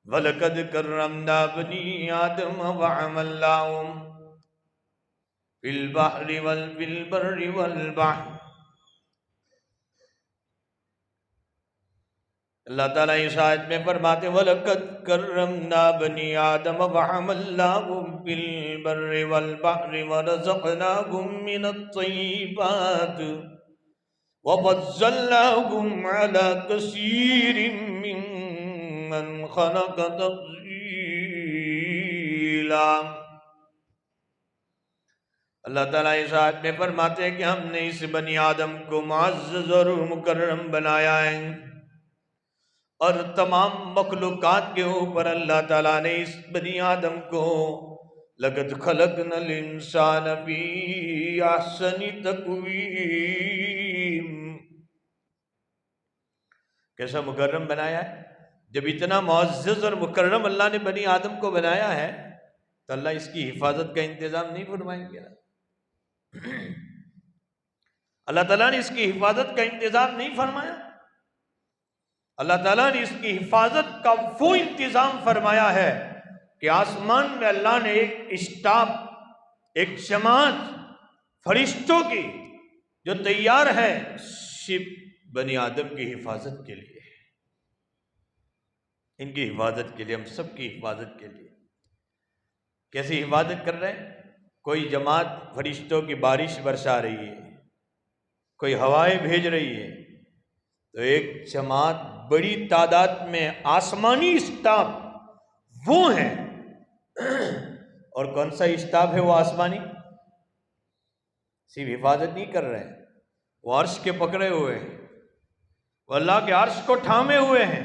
وَلَقَدْ كَرَّمْنَا بَنِي آدَمَ وَحَمَلْنَاهُمْ فِي الْبَحْرِ وَالْبَرِّ وَالْبَحْرِ۔ اللہ تعالیٰ اس آیت میں فرماتے وَلَقَدْ كَرَّمْنَا بَنِي آدَمَ وَحَمَلْنَاهُمْ فِي الْبَرِّ وَالْبَحْرِ وَرَزَقْنَاهُمْ مِنَ الطَّيِّبَاتِ وَفَضَّلْنَاهُمْ عَلَى كَثِيرٍ مِّمَّنْ خَلَقْنَا تَفْضِيلًا۔ اللہ تعالیٰ اس آیت میں فرماتے ہیں کہ ہم نے اس بنی آدم کو معزز اور مکرم بنایا ہے، اور تمام مخلوقات کے اوپر اللہ تعالیٰ نے اس بنی آدم کو لَقَدْ خَلَقْنَا الْإِنسَانَ فِي أَحْسَنِ تَقْوِيمٍ، کیسا مکرم بنایا ہے۔ جب اتنا معزز اور مکرم اللہ نے بنی آدم کو بنایا ہے تو اللہ اس کی حفاظت کا انتظام نہیں فرمائیں گے؟ اللہ تعالیٰ نے اس کی حفاظت کا انتظام نہیں فرمایا؟ اللہ تعالیٰ نے اس کی حفاظت کا وہ انتظام فرمایا ہے کہ آسمان میں اللہ نے ایک اسٹاف، ایک جماعت فرشتوں کی جو تیار ہے صرف بنی آدم کی حفاظت کے لیے، ان کی حفاظت کے لیے، ہم سب کی حفاظت کے لیے۔ کیسی حفاظت کر رہے ہیں؟ کوئی جماعت فرشتوں کی بارش برسا رہی ہے، کوئی ہوائیں بھیج رہی ہے، تو ایک جماعت بڑی تعداد میں آسمانی اسٹاف وہ ہیں۔ اور کون سا اسٹاف ہے وہ آسمانی؟ صرف حفاظت نہیں کر رہے ہیں، وہ عرش کے پکڑے ہوئے ہیں، وہ اللہ کے عرش کو تھامے ہوئے ہیں،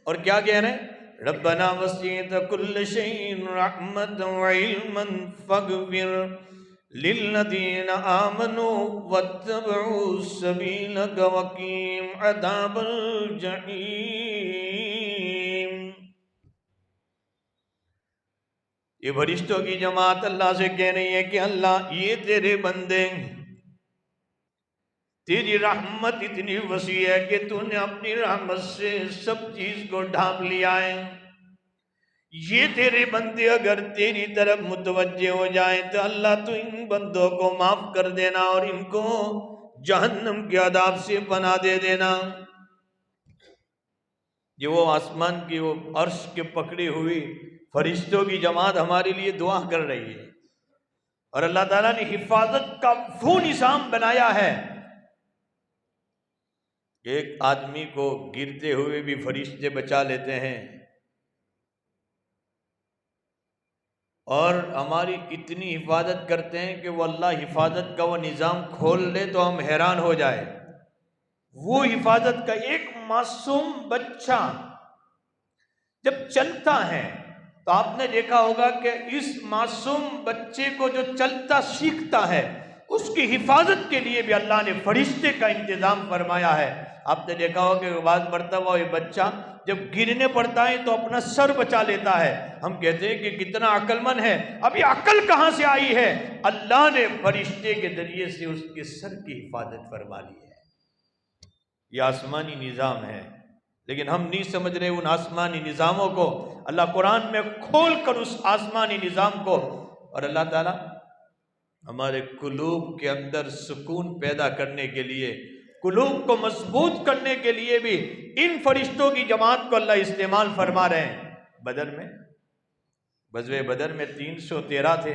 اور کیا کہہ رہے ہیں؟ ربنا وسعت كل شيء رحمة وعلما فاغفر للذين آمنوا واتبعوا سبيلك وقهم عذاب الجحيم۔ یہ فرشتوں کی جماعت اللہ سے کہہ رہی ہے کہ اللہ یہ تیرے بندے، تیری رحمت اتنی وسیع ہے کہ تو نے اپنی رحمت سے سب چیز کو ڈھانپ لیا ہے، یہ تیرے بندے اگر تیری طرف متوجہ ہو جائیں تو اللہ تو ان بندوں کو معاف کر دینا اور ان کو جہنم کے عذاب سے پناہ دے دینا۔ یہ وہ آسمان کی وہ عرش کے پکڑی ہوئی فرشتوں کی جماعت ہمارے لیے دعا کر رہی ہے، اور اللہ تعالیٰ نے حفاظت کا وہ نظام بنایا ہے۔ ایک آدمی کو گرتے ہوئے بھی فرشتے بچا لیتے ہیں، اور ہماری اتنی حفاظت کرتے ہیں کہ وہ اللہ حفاظت کا وہ نظام کھول لے تو ہم حیران ہو جائے۔ وہ حفاظت کا ایک معصوم بچہ جب چلتا ہے تو آپ نے دیکھا ہوگا کہ اس معصوم بچے کو جو چلتا سیکھتا ہے اس کی حفاظت کے لیے بھی اللہ نے فرشتے کا انتظام فرمایا ہے۔ آپ نے دیکھا ہوگا کہ بعض مرتبہ یہ بچہ جب گرنے پڑتا ہے تو اپنا سر بچا لیتا ہے۔ ہم کہتے ہیں کہ کتنا عقل مند ہے، اب یہ عقل کہاں سے آئی ہے؟ اللہ نے فرشتے کے ذریعے سے اس کے سر کی حفاظت فرما لی ہے۔ یہ آسمانی نظام ہے، لیکن ہم نہیں سمجھ رہے ان آسمانی نظاموں کو۔ اللہ قرآن میں کھول کر اس آسمانی نظام کو، اور اللہ تعالیٰ ہمارے قلوب کے اندر سکون پیدا کرنے کے لیے، قلوب کو مضبوط کرنے کے لیے بھی ان فرشتوں کی جماعت کو اللہ استعمال فرما رہے ہیں۔ بدر میں، غزوہ بدر میں 313 تھے،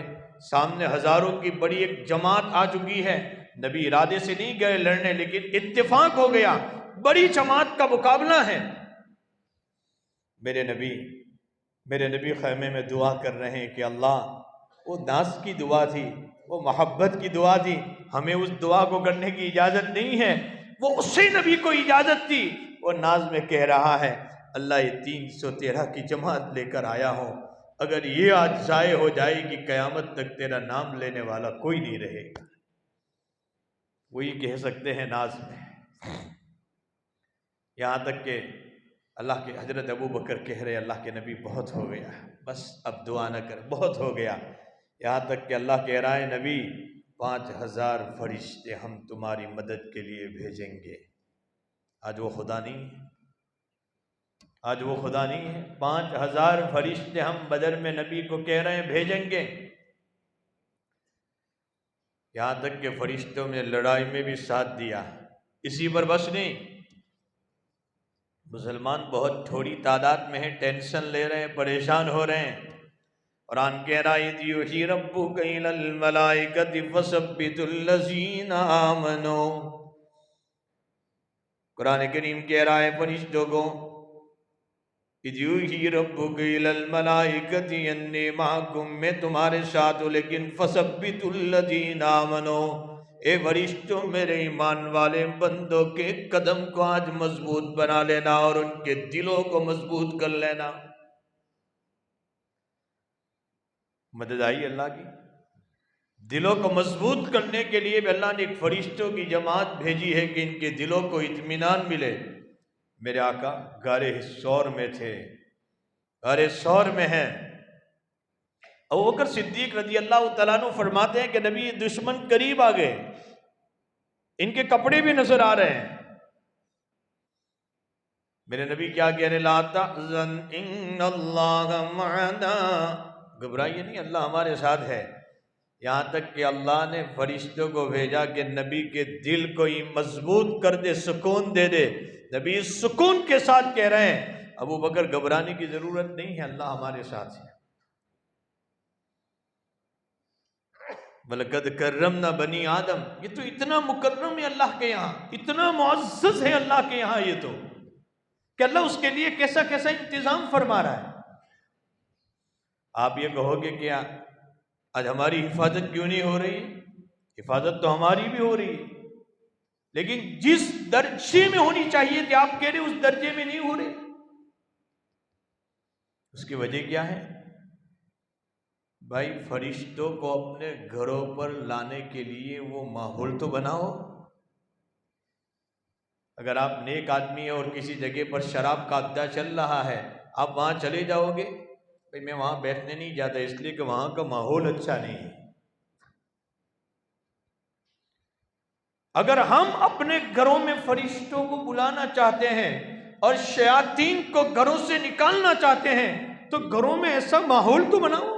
سامنے ہزاروں کی بڑی ایک جماعت آ چکی ہے۔ نبی ارادے سے نہیں گئے لڑنے، لیکن اتفاق ہو گیا بڑی جماعت کا مقابلہ ہے۔ میرے نبی خیمے میں دعا کر رہے ہیں کہ اللہ، وہ ناز کی دعا تھی، وہ محبت کی دعا تھی، ہمیں اس دعا کو کرنے کی اجازت نہیں ہے، وہ اسی نبی کو اجازت تھی۔ وہ ناز میں کہہ رہا ہے اللہ یہ 313 کی جماعت لے کر آیا ہوں، اگر یہ آج ضائع ہو جائے گی قیامت تک تیرا نام لینے والا کوئی نہیں رہے گا۔ وہی کہہ سکتے ہیں ناز میں، یہاں تک کہ اللہ کے حضرت ابو بکر کہہ رہے اللہ کے نبی بہت ہو گیا، بس اب دعا نہ کر، بہت ہو گیا۔ یہاں تک کہ اللہ کہہ رہا ہے نبی 5000 فرشتے ہم تمہاری مدد کے لیے بھیجیں گے۔ آج وہ خدا نہیں ہے، آج وہ خدا نہیں ہے۔ 5000 فرشتے ہم بدر میں نبی کو کہہ رہے ہیں بھیجیں گے۔ یہاں تک کہ فرشتوں نے لڑائی میں بھی ساتھ دیا۔ اسی پر بس نہیں، مسلمان بہت تھوڑی تعداد میں ہیں، ٹینشن لے رہے ہیں، پریشان ہو رہے ہیں۔ قرآن کہہ رہا ہے اِذْ یُوحِی رَبُّکَ إِلَى الْمَلَائِکَةِ فَثَبِّتُوا الَّذِینَ آمَنُوا۔ قرآن کریم کہہ رہا ہے فرشتوں کو اِذْ یُوحِی رَبُّکَ إِلَى الْمَلَائِکَةِ أَنِّی مَعَکُم، میں تمہارے ساتھ ہوں، لیکن فَثَبِّتُوا الَّذِینَ آمَنُوا، اے فرشتوں میرے ایمان والے بندوں کے قدم کو آج مضبوط بنا لینا اور ان کے دلوں کو مضبوط کر لینا۔ مدد آئی اللہ کی، دلوں کو مضبوط کرنے کے لیے بھی اللہ نے ایک فرشتوں کی جماعت بھیجی ہے کہ ان کے دلوں کو اطمینان ملے۔ میرے آقا غار ثور میں تھے، غار ثور میں ہیں۔ ابوبکر صدیق رضی اللہ تعالیٰ عنہ فرماتے ہیں کہ نبی دشمن قریب آ گئے، ان کے کپڑے بھی نظر آ رہے ہیں۔ میرے نبی کیا کہہ رہے لا تحزن ان اللہ معنا، گھبرائیے نہیں، اللہ ہمارے ساتھ ہے۔ یہاں تک کہ اللہ نے فرشتوں کو بھیجا کہ نبی کے دل کو ہی مضبوط کر دے، سکون دے دے۔ نبی سکون کے ساتھ کہہ رہے ہیں ابو بکر گھبرانے کی ضرورت نہیں ہے، اللہ ہمارے ساتھ ہے۔ وَلَقَدْ كَرَّمْنَا بَنِي آدم، یہ تو اتنا مکرم ہے اللہ کے یہاں، اتنا معزز ہے اللہ کے یہاں، یہ تو کہ اللہ اس کے لیے کیسا کیسا انتظام فرما رہا ہے۔ آپ یہ کہو گے کہ آج ہماری حفاظت کیوں نہیں ہو رہی؟ حفاظت تو ہماری بھی ہو رہی ہے، لیکن جس درجے میں ہونی چاہیے تھی آپ کہہ رہے اس درجے میں نہیں ہو رہے۔ اس کی وجہ کیا ہے؟ بھائی فرشتوں کو اپنے گھروں پر لانے کے لیے وہ ماحول تو بناؤ۔ اگر آپ نیک آدمی ہیں اور کسی جگہ پر شراب کا اڈا چل رہا ہے، آپ وہاں چلے جاؤ گے؟ بھائی میں وہاں بیٹھنے نہیں جاتا اس لیے کہ وہاں کا ماحول اچھا نہیں ہے۔ اگر ہم اپنے گھروں میں فرشتوں کو بلانا چاہتے ہیں اور شیاطین کو گھروں سے نکالنا چاہتے ہیں تو گھروں میں ایسا ماحول تو بناؤ،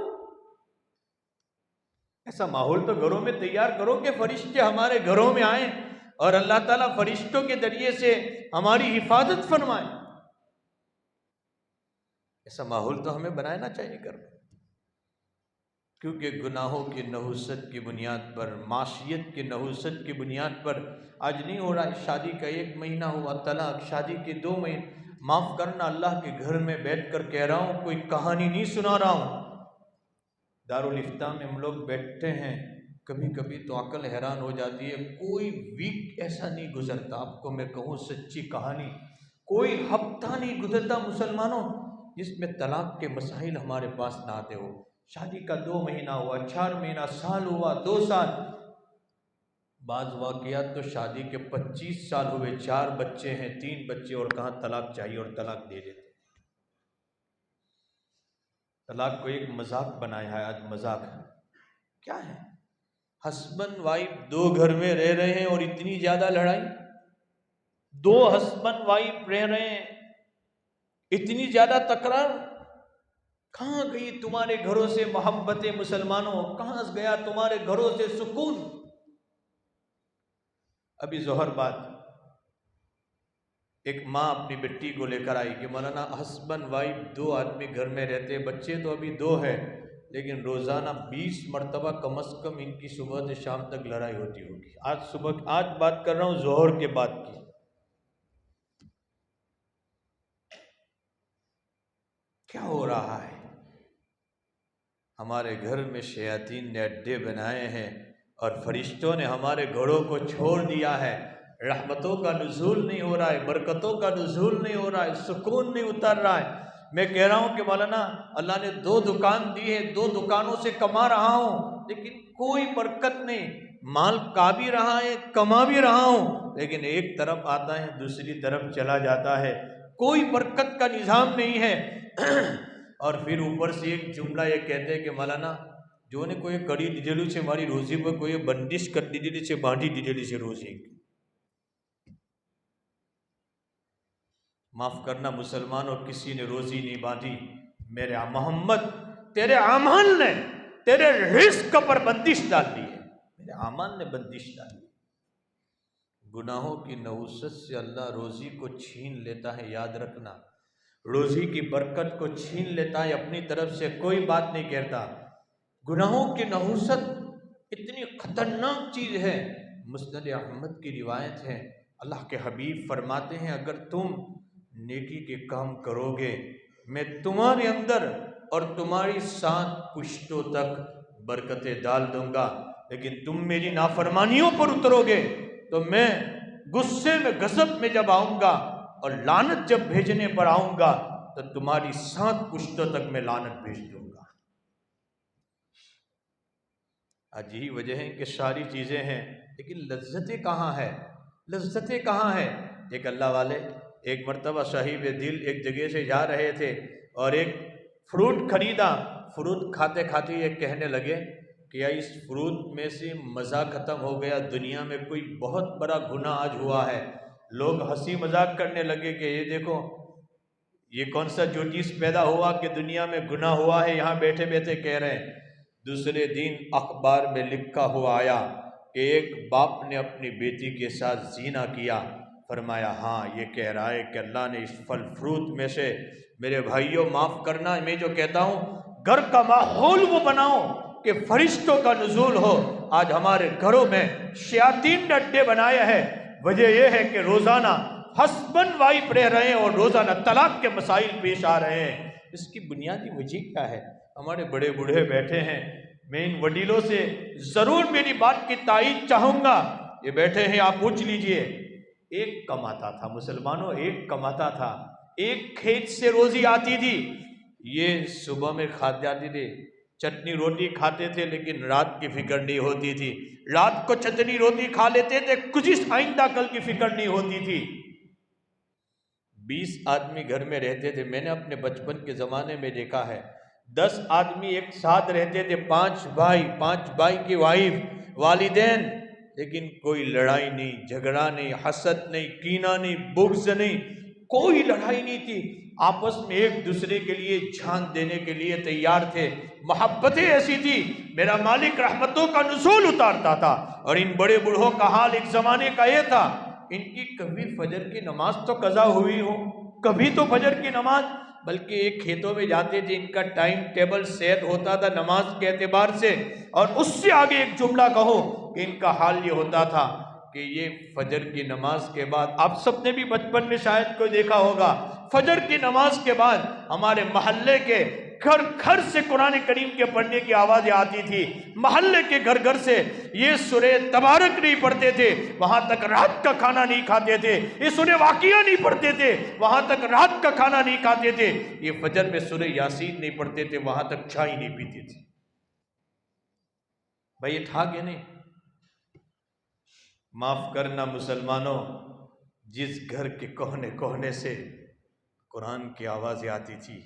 ایسا ماحول تو گھروں میں تیار کرو کہ فرشتے ہمارے گھروں میں آئیں اور اللہ تعالیٰ فرشتوں کے ذریعے سے ہماری حفاظت فرمائے۔ ایسا ماحول تو ہمیں بنانا چاہیے گھر میں، کیونکہ گناہوں کی نحوست کی بنیاد پر، معصیت کی نحوست کی بنیاد پر آج نہیں ہو رہا ہے۔ شادی کا 1 مہینہ ہوا طلاق، شادی کے 2 مہینے، معاف کرنا اللہ کے گھر میں بیٹھ کر کہہ رہا ہوں، کوئی کہانی نہیں سنا رہا ہوں، دارالفتہ میں ہم لوگ بیٹھتے ہیں، کبھی کبھی تو عقل حیران ہو جاتی ہے، کوئی ویک ایسا نہیں گزرتا، آپ کو میں کہوں سچی کہانی، کوئی ہفتہ نہیں گزرتا مسلمانوں جس میں طلاق کے مسائل ہمارے پاس نہ آتے ہو۔ شادی کا 2 مہینہ ہوا، 4 مہینہ، سال ہوا، 2 سال، بعض واقعات تو شادی کے 25 سال ہوئے، 4 بچے ہیں، 3 بچے، اور کہاں طلاق چاہیے اور طلاق دے دیتے۔ طلاق کو ایک مذاق بنایا ہے، آج مذاق ہے، کیا ہے؟ ہسبینڈ وائف 2 گھر میں رہ رہے ہیں اور اتنی زیادہ لڑائی، 2 ہسبینڈ وائف رہ رہے ہیں، اتنی زیادہ تکرار، کہاں گئی تمہارے گھروں سے محبت مسلمانوں، کہاں گیا تمہارے گھروں سے سکون؟ ابھی ظہر بعد ایک ماں اپنی بیٹی کو لے کر آئی کہ مولانا ہسبینڈ وائف 2 آدمی گھر میں رہتے، بچے تو ابھی 2 ہے، لیکن روزانہ 20 مرتبہ کم از کم ان کی صبح سے شام تک لڑائی ہوتی ہوگی۔ آج بات کر رہا ہوں ظہر کے بعد کی۔ کیا ہو رہا ہے؟ ہمارے گھر میں شیاطین نے اڈے بنائے ہیں اور فرشتوں نے ہمارے گھروں کو چھوڑ دیا ہے، رحمتوں کا نزول نہیں ہو رہا ہے، برکتوں کا نزول نہیں ہو رہا ہے، سکون نہیں اتر رہا ہے۔ میں کہہ رہا ہوں کہ مولانا اللہ نے 2 دکان دی ہے، 2 دکانوں سے کما رہا ہوں لیکن کوئی برکت نہیں، مال کا بھی رہا ہے، کما بھی رہا ہوں، لیکن ایک طرف آتا ہے دوسری طرف چلا جاتا ہے، کوئی برکت کا نظام نہیں ہے۔ اور پھر اوپر سے ایک جملہ یہ کہتے ہیں کہ مولانا جو نے کوئی کڑی ڈیڈیلی سے ہماری روزی پر کوئی بندش کر ڈیڈیلی سے باندھی ڈیڈیلی سے روزی۔ معاف کرنا مسلمان، اور کسی نے روزی نہیں باندھی، میرے محمد تیرے اعمال نے تیرے رزق پر بندش ڈال دی ہے، میرے اعمال نے بندش ڈال دی۔ گناہوں کی نحوست سے اللہ روزی کو چھین لیتا ہے، یاد رکھنا، روزی کی برکت کو چھین لیتا ہے، اپنی طرف سے کوئی بات نہیں کہتا۔ گناہوں کی نحوست اتنی خطرناک چیز ہے، مسند احمد کی روایت ہے، اللہ کے حبیب فرماتے ہیں اگر تم نیکی کے کام کرو گے میں تمہارے اندر اور تمہاری 7 پشتوں تک برکتیں ڈال دوں گا، لیکن تم میری نافرمانیوں پر اترو گے تو میں غصے میں غضب میں جب آؤں گا اور لعنت جب بھیجنے پر آؤں گا تو تمہاری 7 پشتوں تک میں لعنت بھیج دوں گا۔ آج یہی وجہ ہے کہ ساری چیزیں ہیں لیکن لذتیں کہاں ہے؟ لذتیں کہاں ہے؟ ایک اللہ والے ایک مرتبہ صاحب دل ایک جگہ سے جا رہے تھے اور ایک فروٹ خریدا، فروٹ کھاتے کھاتے یہ کہنے لگے کہ یا اس فروٹ میں سے مزہ ختم ہو گیا، دنیا میں کوئی بہت بڑا گناہ آج ہوا ہے۔ لوگ ہنسی مذاق کرنے لگے کہ یہ دیکھو یہ کون سا جو چیز پیدا ہوا کہ دنیا میں گناہ ہوا ہے، یہاں بیٹھے بیٹھے کہہ رہے ہیں۔ دوسرے دن اخبار میں لکھا ہوا آیا کہ ایک باپ نے اپنی بیٹی کے ساتھ زنا کیا، فرمایا ہاں یہ کہہ رہا ہے کہ اللہ نے اس پھل فروٹ میں سے، میرے بھائیوں معاف کرنا میں جو کہتا ہوں، گھر کا ماحول وہ بناؤ کہ فرشتوں کا نزول ہو۔ آج ہمارے گھروں میں شیاطین نے اڈے بنائے ہیں، وجہ یہ ہے کہ روزانہ ہسبینڈ وائف رہ رہے ہیں اور روزانہ طلاق کے مسائل پیش آ رہے ہیں۔ اس کی بنیادی وجہ کیا ہے؟ ہمارے بڑے بوڑھے بیٹھے ہیں، میں ان وڈیلوں سے ضرور میری بات کی تائید چاہوں گا، یہ بیٹھے ہیں آپ پوچھ لیجئے، ایک کماتا تھا مسلمانوں، ایک کماتا تھا، ایک کھیت سے روزی آتی تھی، یہ صبح میں کھاتے جاتی تھی، چٹنی روٹی کھاتے تھے لیکن رات کی فکر نہیں ہوتی تھی، رات کو چٹنی روٹی کھا لیتے تھے، کچھ آئندہ کل کی فکر نہیں ہوتی تھی۔ 20 آدمی گھر میں رہتے تھے، میں نے اپنے بچپن کے زمانے میں دیکھا ہے، 10 آدمی ایک ساتھ رہتے تھے، 5 بھائی کی وائف، والدین، لیکن کوئی لڑائی نہیں، جھگڑا نہیں، حسد نہیں، کینہ نہیں، بغض نہیں، کوئی لڑائی نہیں تھی، آپس میں ایک دوسرے کے لیے جان دینے کے لیے تیار تھے، محبتیں ایسی تھی، میرا مالک رحمتوں کا نزول اتارتا تھا۔ اور ان بڑے بوڑھوں کا حال ایک زمانے کا یہ تھا، ان کی کبھی فجر کی نماز تو قضا ہوئی ہو، کبھی تو فجر کی نماز، بلکہ ایک کھیتوں میں جاتے تھے، ان کا ٹائم ٹیبل سیٹ ہوتا تھا نماز کے اعتبار سے، اور اس سے آگے ایک جملہ کہو کہ ان کا حال یہ ہوتا تھا کہ یہ فجر کی نماز کے بعد، آپ سب نے بھی بچپن میں شاید کوئی دیکھا ہوگا، فجر کی نماز کے بعد ہمارے محلے کے گھر گھر سے قرآن کریم کے پڑھنے کی آوازیں آتی تھی، محلے کے گھر گھر سے یہ سورہ تبارک نہیں پڑھتے تھے وہاں تک رات کا کھانا نہیں کھاتے تھے، یہ سورہ واقعہ نہیں پڑھتے تھے وہاں تک رات کا کھانا نہیں کھاتے تھے، یہ فجر میں سورہ یاسین نہیں پڑھتے تھے وہاں تک چائے نہیں پیتے تھے۔ بھائی یہ تھا کہ نہیں؟ معاف کرنا مسلمانوں، جس گھر کے کونے کونے سے قرآن کی آوازیں آتی تھی،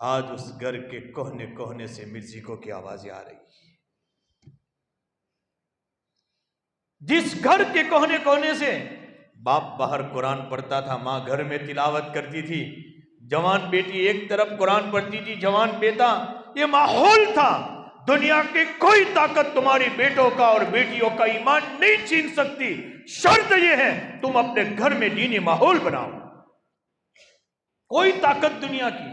آج اس گھر کے کونے کونے سے میوزکوں کی آوازیں آ رہی ہیں۔ جس گھر کے کونے کونے سے باپ باہر قرآن پڑھتا تھا، ماں گھر میں تلاوت کرتی تھی، جوان بیٹی ایک طرف قرآن پڑھتی تھی، جوان بیٹا، یہ ماحول تھا۔ دنیا کی کوئی طاقت تمہاری بیٹوں کا اور بیٹیوں کا ایمان نہیں چھین سکتی، شرط یہ ہے تم اپنے گھر میں دینی ماحول بناؤ۔ کوئی طاقت دنیا کی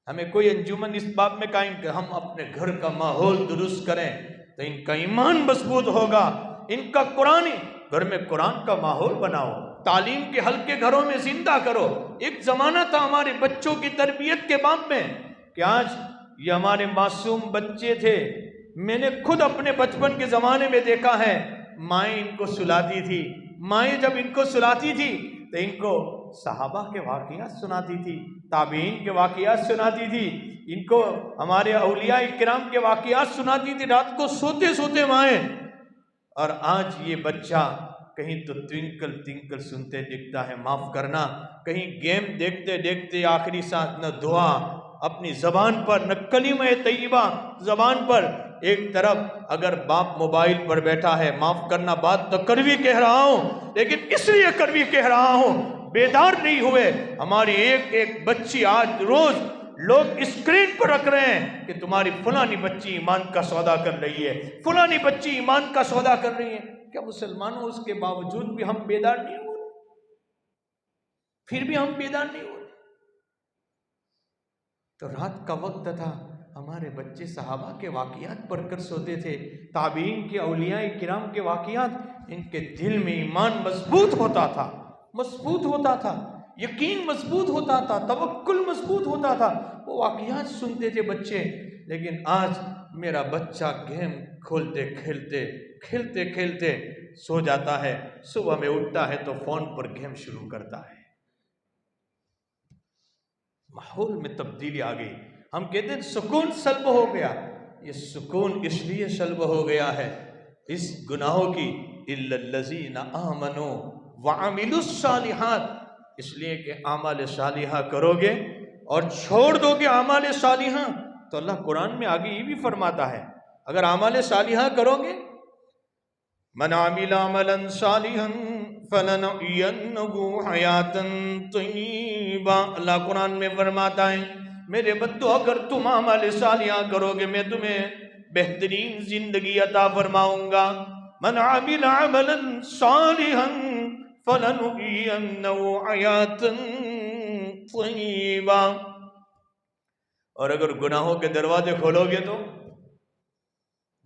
ہمیں کوئی انجمن اس بات میں قائم کہ ہم اپنے گھر کا ماحول درست کریں تو ان کا ایمان مضبوط ہوگا، ان کا قرآن، گھر میں قرآن کا ماحول بناؤ، تعلیم کے حلقے گھروں میں زندہ کرو۔ ایک زمانہ تھا ہمارے بچوں کی تربیت کے باب میں کہ آج یہ ہمارے معصوم بچے تھے، میں نے خود اپنے بچپن کے زمانے میں دیکھا ہے، مائیں ان کو سلاتی تھی، مائیں جب ان کو سلاتی تھی تو ان کو صحابہ کے واقعات سناتی تھی، تابعین کے واقعات سناتی تھی، ان کو ہمارے اولیاء کرام کے واقعات سناتی تھی، رات کو سوتے سوتے مائیں۔ اور آج یہ بچہ کہیں تو ٹوئنکل ٹوئنکل سنتے دکھتا ہے، معاف کرنا، کہیں گیم دیکھتے دیکھتے آخری ساتھ نہ دعا اپنی زبان پر، نہ کلمہ طیبہ زبان پر۔ ایک طرف اگر باپ موبائل پر بیٹھا ہے، معاف کرنا بات تو کڑوی کہہ رہا ہوں، لیکن اس لیے کڑوی کہہ رہا ہوں بیدار نہیں ہوئے، ہماری ایک ایک بچی آج روز لوگ اسکرین پر رکھ رہے ہیں کہ تمہاری فلانی بچی ایمان کا سودا کر رہی ہے، فلانی بچی ایمان کا سودا کر رہی ہے۔ کیا مسلمانوں اس کے باوجود بھی ہم بیدار نہیں ہو رہے؟ پھر بھی ہم بیدار نہیں ہو رہے؟ تو رات کا وقت تھا، ہمارے بچے صحابہ کے واقعات پڑھ کر سوتے تھے، تابعین کے اولیاء کرام کے واقعات، ان کے دل میں ایمان مضبوط ہوتا تھا، مضبوط ہوتا تھا، یقین مضبوط ہوتا تھا، توکل مضبوط ہوتا تھا، وہ واقعات سنتے تھے بچے۔ لیکن آج میرا بچہ گیم کھولتے کھیلتے کھیلتے کھیلتے سو جاتا ہے، صبح میں اٹھتا ہے تو فون پر گیم شروع کرتا ہے۔ ماحول میں تبدیلی آ گئی، ہم کہتے ہیں سکون سلب ہو گیا، یہ سکون اس لیے سلب ہو گیا ہے اس گناہوں کی اِلَّا الَّذِينَ آمَنُوا وَعَمِلُوا الصَّالِحَاتِ، اس لیے کہ اعمال صالحہ کرو گے اور چھوڑ دو گے اعمال صالحہ تو اللہ قرآن میں آگے یہ بھی فرماتا ہے اگر اعمال صالحہ کرو گے، من عمل عملا صالحا فلنحینہ حیاتا طیبا، اللہ قرآن میں فرماتا ہے میرے بندو اگر تم اعمال صالحہ کرو گے میں تمہیں بہترین زندگی عطا فرماؤں گا۔ من عمل عملا صالحا فلنحینہ حیاتا طیبا، اور اگر گناہوں کے دروازے کھولو گے تو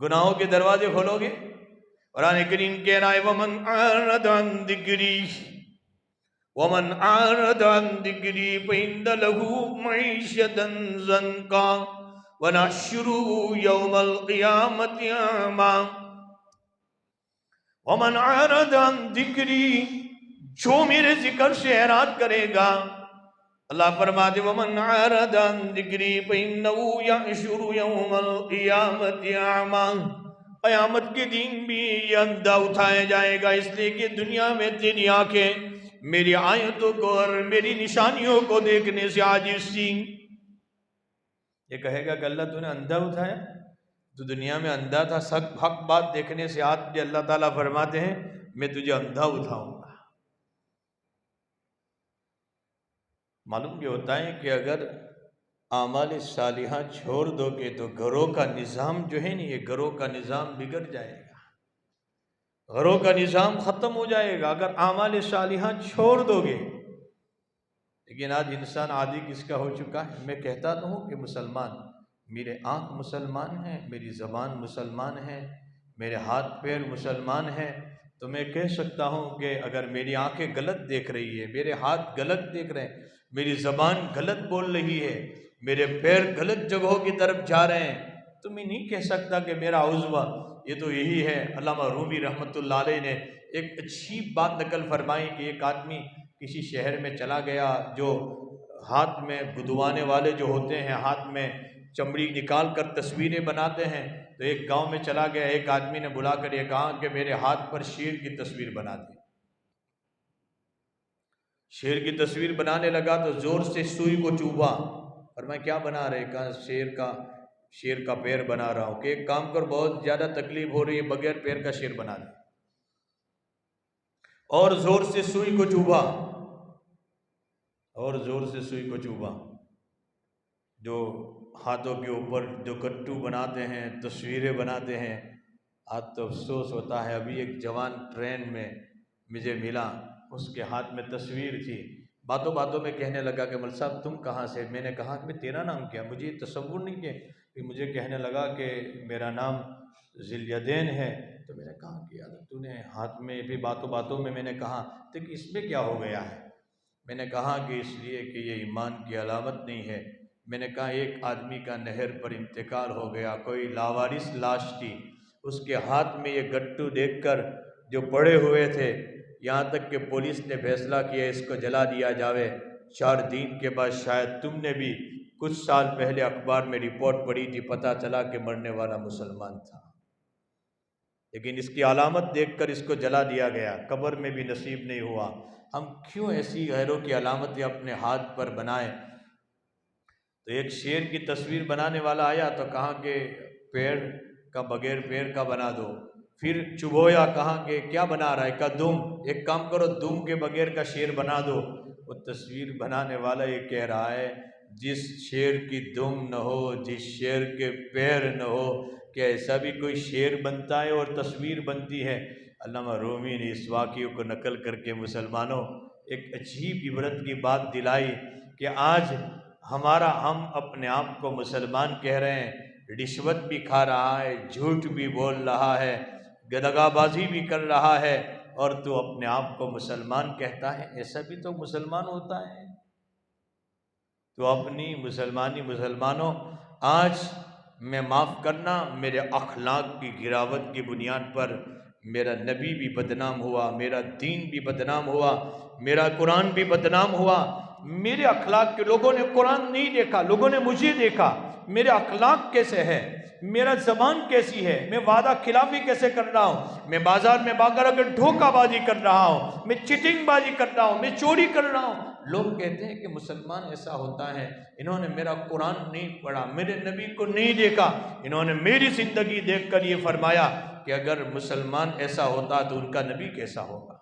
گناہوں کے دروازے کھولو گے، قرآن کریم کہہ رہا ہے وَمَنْ أَعْرَضَ عَنْ ذِكْرِي وَمَنْ أَعْرَضَ عَنْ ذِكْرِي فَإِنَّ لَهُ مَعِيشَةً ضَنْكًا وَنَحْشُرُهُ يَوْمَ الْقِيَامَةِ أَعْمَى۔ وَمَنْ أَعْرَضَ عَنْ ذِكْرِي، جو میرے ذکر سے اعراض کرے گا، اللہ فرماتے وَمَنْ أَعْرَضَ عَنْ ذِكْرِي فَإِنَّهُ يَحْشُرُ يَوْمَ الْقِيَامَةِ أَعْمَى، قیامت کے دن بھی یہ اندھا اٹھایا جائے گا، اس لیے کہ دنیا میں تیری آنکھیں میری آیتوں کو اور میری نشانیوں کو دیکھنے سے عاجز تھی۔ یہ کہے گا کہ اللہ تو نے اندھا اٹھایا، تو دنیا میں اندھا تھا، حق بات دیکھنے سے آج بھی اللہ تعالیٰ فرماتے ہیں میں تجھے اندھا اٹھاؤں گا۔ معلوم یہ ہوتا ہے کہ اگر اعمال صالحہ چھوڑ دو گے تو گھروں کا نظام جو ہے نا، یہ گھروں کا نظام بگڑ جائے گا، گھروں کا نظام ختم ہو جائے گا اگر اعمال صالحہ چھوڑ دو گے۔ لیکن آج انسان عادی کس کا ہو چکا ہے؟ میں کہتا تو ہوں کہ مسلمان، میرے آنکھ مسلمان ہیں، میری زبان مسلمان ہے، میرے ہاتھ پیر مسلمان ہیں، تو میں کہہ سکتا ہوں کہ اگر میری آنکھیں غلط دیکھ رہی ہے، میرے ہاتھ غلط دیکھ رہے ہیں، میری زبان غلط بول رہی ہے، میرے پیر غلط جگہوں کی طرف جا رہے ہیں، تو میں نہیں کہہ سکتا کہ میرا عضو یہ تو یہی ہے۔ علامہ رومی رحمۃ اللہ علیہ نے ایک اچھی بات نقل فرمائی کہ ایک آدمی کسی شہر میں چلا گیا، جو ہاتھ میں بدوانے والے جو ہوتے ہیں ہاتھ میں چمڑی نکال کر تصویریں بناتے ہیں، تو ایک گاؤں میں چلا گیا، ایک آدمی نے بلا کر یہ کہا کہ میرے ہاتھ پر شیر کی تصویر بنا دی۔ شیر کی تصویر بنانے لگا تو زور سے سوئی کو چوبا، اور میں کیا بنا رہے؟ کہا شیر کا پیر بنا رہا ہوں۔ کہ ایک کام کر، بہت زیادہ تکلیف ہو رہی ہے، بغیر پیر کا شیر بنا دے۔ اور زور سے سوئی کو چوبا، اور زور سے سوئی کو چوبا۔ جو ہاتھوں کے اوپر جو کٹو بناتے ہیں، تصویریں بناتے ہیں، آج تو افسوس ہوتا ہے۔ ابھی ایک جوان ٹرین میں مجھے ملا، اس کے ہاتھ میں تصویر تھی، باتوں باتوں میں کہنے لگا کہ مل صاحب تم کہاں سے؟ میں نے کہا کہ تیرا نام کیا؟ مجھے تصور نہیں کہ مجھے کہنے لگا کہ میرا نام ذی الیدین ہے۔ تو میں نے کہا کہ یار تو نے ہاتھ میں بھی باتوں باتوں میں نے کہا تو کہ اس میں کیا ہو گیا ہے؟ میں نے کہا کہ اس لیے کہ یہ ایمان کی علامت نہیں ہے۔ میں نے کہا ایک آدمی کا نہر پر انتقال ہو گیا، کوئی لاوارث لاش تھی، اس کے ہاتھ میں یہ گٹو دیکھ کر جو پڑے ہوئے تھے، یہاں تک کہ پولیس نے فیصلہ کیا اس کو جلا دیا جاوے۔ 4 دن کے بعد شاید تم نے بھی کچھ سال پہلے اخبار میں رپورٹ پڑھی تھی، پتہ چلا کہ مرنے والا مسلمان تھا، لیکن اس کی علامت دیکھ کر اس کو جلا دیا گیا، قبر میں بھی نصیب نہیں ہوا۔ ہم کیوں ایسی غیروں کی علامتیں اپنے ہاتھ پر بنائیں؟ تو ایک شیر کی تصویر بنانے والا آیا تو کہا کہ پیر کا بغیر پیر کا بنا دو، پھر چبویا، کہا کہ کیا بنا رہا ہے؟ کہا دم، ایک کام کرو دم کے بغیر کا شیر بنا دو۔ وہ تصویر بنانے والا یہ کہہ رہا ہے جس شیر کی دم نہ ہو، جس شیر کے پیر نہ ہو، کہ ایسا بھی کوئی شیر بنتا ہے اور تصویر بنتی ہے؟ علامہ رومی نے اس واقعے کو نقل کر کے مسلمانوں ایک عجیب عبرت کی بات دلائی کہ آج ہم اپنے آپ کو مسلمان کہہ رہے ہیں، رشوت بھی کھا رہا ہے، جھوٹ بھی بول رہا ہے، دغا بازی بھی کر رہا ہے، اور تو اپنے آپ کو مسلمان کہتا ہے؟ ایسا بھی تو مسلمان ہوتا ہے؟ تو اپنی مسلمانوں آج میں معاف کرنا، میرے اخلاق کی گراوٹ کی بنیاد پر میرا نبی بھی بدنام ہوا، میرا دین بھی بدنام ہوا، میرا قرآن بھی بدنام ہوا۔ میرے اخلاق کے لوگوں نے قرآن نہیں دیکھا، لوگوں نے مجھے دیکھا، میرے اخلاق کیسے ہے، میرا زبان کیسی ہے، میں وعدہ خلافی کیسے کر رہا ہوں، میں بازار میں اگر دھوکہ بازی کر رہا ہوں، میں چیٹنگ بازی کر رہا ہوں، میں چوری کر رہا ہوں۔ لوگ کہتے ہیں کہ مسلمان ایسا ہوتا ہے، انہوں نے میرا قرآن نہیں پڑھا، میرے نبی کو نہیں دیکھا، انہوں نے میری زندگی دیکھ کر یہ فرمایا کہ اگر مسلمان ایسا ہوتا تو ان کا نبی کیسا ہوگا۔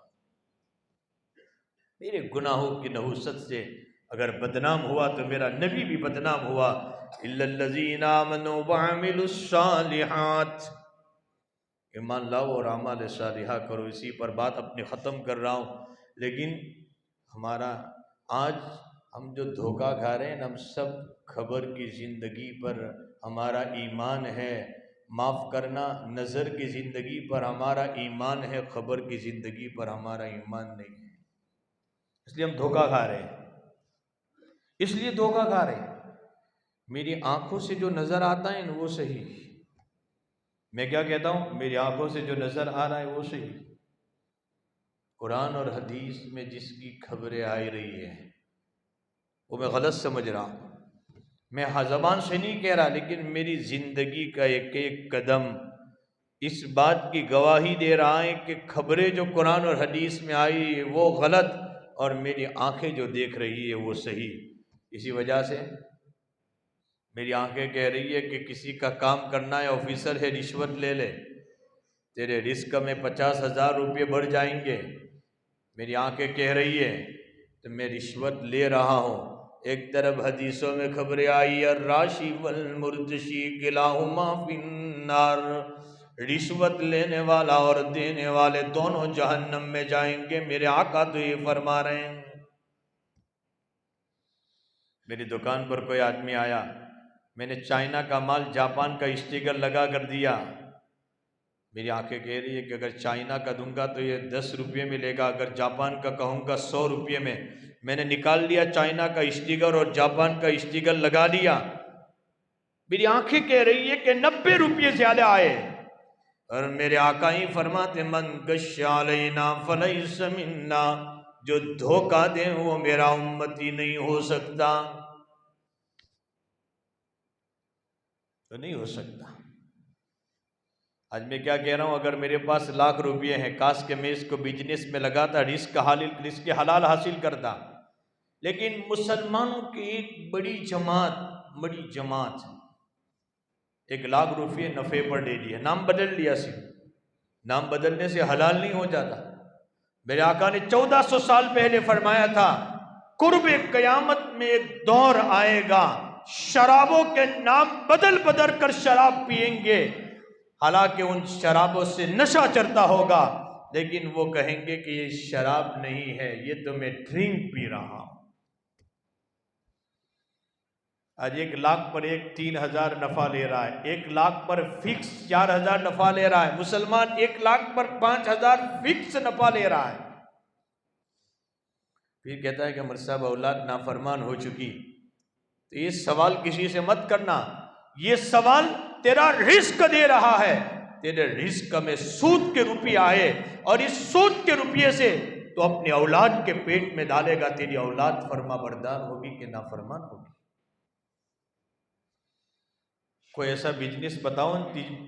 میرے گناہوں کی نحوست سے اگر بدنام ہوا تو میرا نبی بھی بدنام ہوا۔ الا الذین آمنوا وعملوا الصالحات، ایمان لاؤ اور اعمال صالحہ کرو۔ اسی پر بات اپنی ختم کر رہا ہوں۔ لیکن ہمارا آج ہم جو دھوکہ کھا رہے ہیں، ہم سب خبر کی زندگی پر ہمارا ایمان ہے، معاف کرنا، نظر کی زندگی پر ہمارا ایمان ہے، خبر کی زندگی پر ہمارا ایمان نہیں ہے۔ اس لیے ہم دھوکہ کھا رہے ہیں، اس لیے دھوکہ کھا رہے ہیں۔ میری آنکھوں سے جو نظر آتا ہے وہ صحیح، میں کیا کہتا ہوں، میری آنکھوں سے جو نظر آ رہا ہے وہ صحیح۔ قرآن اور حدیث میں جس کی خبریں آئی رہی ہیں وہ میں غلط سمجھ رہا ہوں، میں زبان سے نہیں کہہ رہا، لیکن میری زندگی کا ایک ایک قدم اس بات کی گواہی دے رہا ہے کہ خبریں جو قرآن اور حدیث میں آئی ہے وہ غلط، اور میری آنکھیں جو دیکھ رہی ہے وہ صحیح۔ اسی وجہ سے میری آنکھیں کہہ رہی ہے کہ کسی کا کام کرنا ہے، آفیسر ہے، رشوت لے لے، تیرے رزق میں 50,000 روپے بڑھ جائیں گے۔ میری آنکھیں کہہ رہی ہے تو میں رشوت لے رہا ہوں۔ ایک طرف حدیثوں میں خبریں آئی الراشی والمرتشی کلاہما فی النار، رشوت لینے والا اور دینے والے دونوں جہنم میں جائیں گے۔ میرے آقا تو یہ فرما رہے ہیں۔ میری دکان پر کوئی آدمی آیا، میں نے چائنا کا مال جاپان کا اسٹیکر لگا کر دیا، میری آنکھیں کہہ رہی ہے کہ اگر چائنا کا دوں گا تو یہ 10 روپے میں لے گا، اگر جاپان کا کہوں گا 100 روپے میں۔ میں نے نکال لیا چائنا کا اسٹیکر اور جاپان کا اسٹیکر لگا دیا. میری آنکھیں کہہ رہی ہے کہ 90 روپے زیادہ آئے. اور میرے آقا ہی فرماتے من غش علینا فلیس منا، جو دھوکہ دے وہ میرا امتی نہیں ہو سکتا. تو نہیں ہو سکتا. آج میں کیا کہہ رہا ہوں، اگر میرے پاس لاکھ روپے ہیں، کاش کہ میں اس کو بزنس میں لگاتا، رزق حلال حاصل کرتا. لیکن مسلمانوں کی ایک بڑی جماعت 1,00,000 روپے نفع پر دے دیا، نام بدل لیا. نام بدلنے سے حلال نہیں ہو جاتا. میرے آقا نے 1400 سال پہلے فرمایا تھا قرب قیامت میں ایک دور آئے گا، شرابوں کے نام بدل کر شراب پئیں گے، حالانکہ ان شرابوں سے نشہ چڑھتا ہوگا، لیکن وہ کہیں گے کہ یہ شراب نہیں ہے، یہ تو میں ڈرنک پی رہا ہوں. آج 1,00,000 پر 3,000 نفع لے رہا ہے، 1,00,000 پر فکس 4,000 نفع لے رہا ہے. مسلمان 1,00,000 پر 5,000 فکس نفع لے رہا ہے. پھر کہتا ہے کہ مرزا صاحب اولاد نافرمان ہو چکی. تو یہ سوال کسی سے مت کرنا، یہ سوال تیرا رزق دے رہا ہے. تیرے رزق میں سود کے روپے آئے اور اس سود کے روپے سے تو اپنے اولاد کے پیٹ میں ڈالے گا، تیری اولاد فرما بردار ہوگی کہ نافرمان ہوگی. کوئی ایسا بزنس بتاؤ،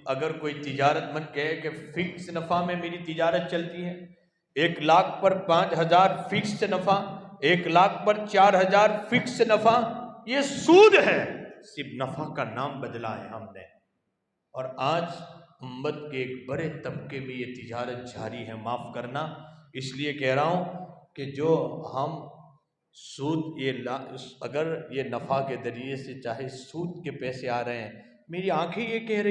اگر کوئی تجارت مند کہے کہ فکس نفع میں میری تجارت چلتی ہے، 1,00,000 پر 5,000 فکس نفع، 1,00,000 پر 4,000 فکس نفع، یہ سود ہے. صرف نفع کا نام بدلا ہے ہم نے. اور آج امت کے ایک بڑے طبقے میں یہ تجارت جاری ہے. معاف کرنا، اس لیے کہہ رہا ہوں کہ جو ہم سود اگر یہ نفع کے ذریعے سے چاہے سود کے پیسے آ رہے ہیں، میری آنکھیں یہ کہہ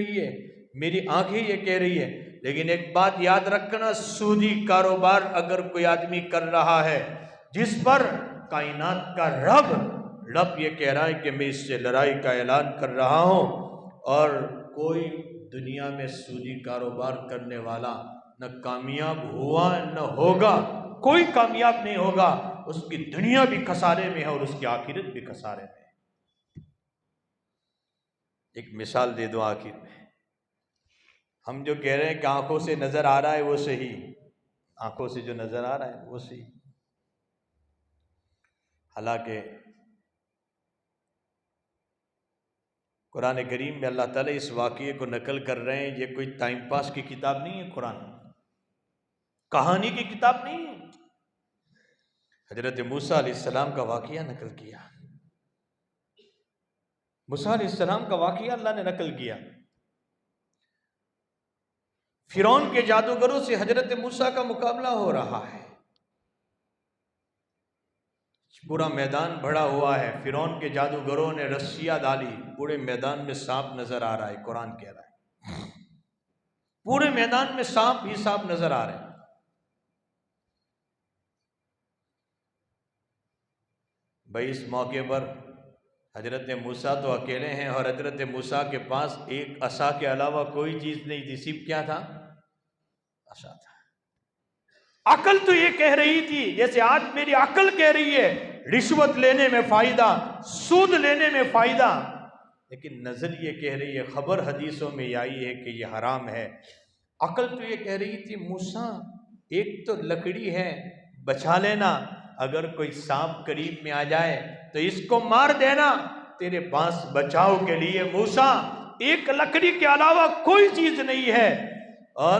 رہی ہے، لیکن ایک بات یاد رکھنا، سودی کاروبار اگر کوئی آدمی کر رہا ہے جس پر کائنات کا رب یہ کہہ رہا ہے کہ میں اس سے لڑائی کا اعلان کر رہا ہوں، اور کوئی دنیا میں سودی کاروبار کرنے والا نہ کامیاب ہوا نہ ہوگا، کوئی کامیاب نہیں ہوگا. اس کی دنیا بھی خسارے میں ہے اور اس کی آخرت بھی خسارے میں ہے. ایک مثال دے دو آخر میں. ہم جو کہہ رہے ہیں کہ آنکھوں سے نظر آ رہا ہے وہ صحیح، آنکھوں سے جو نظر آ رہا ہے وہ صحیح، حالانکہ قرآن کریم میں اللہ تعالیٰ اس واقعے کو نقل کر رہے ہیں. یہ کوئی ٹائم پاس کی کتاب نہیں ہے، قرآن کہانی کی کتاب نہیں ہے. حضرت موسیٰ علیہ السلام کا واقعہ نقل کیا. موسیٰ علیہ السلام کا واقعہ اللہ نے نقل کیا. فرعون کے جادوگروں سے حضرت موسیٰ کا مقابلہ ہو رہا ہے. پورا میدان بھرا ہوا ہے، فرعون کے جادوگروں نے رسیاں ڈالی، پورے میدان میں سانپ نظر آ رہا ہے. قرآن کہہ رہا ہے پورے میدان میں سانپ ہی سانپ نظر آ رہے ہیں. بھائی اس موقع پر حضرت موسیٰ تو اکیلے ہیں، اور حضرت موسیٰ کے پاس ایک عصا کے علاوہ کوئی چیز نہیں تھی. صرف کیا تھا؟ عصا تھا. عقل تو یہ کہہ رہی تھی، جیسے آج میری عقل کہہ رہی ہے رشوت لینے میں فائدہ، سود لینے میں فائدہ، لیکن نظر یہ کہہ رہی ہے، خبر حدیثوں میں آئی ہے کہ یہ حرام ہے. عقل تو یہ کہہ رہی تھی موسیٰ ایک تو لکڑی ہے، بچا لینا، اگر کوئی سانپ قریب میں آ جائے تو اس کو مار دینا، تیرے پاس بچاؤ کے لیے موسیٰ ایک لکڑی کے علاوہ کوئی چیز نہیں ہے. اور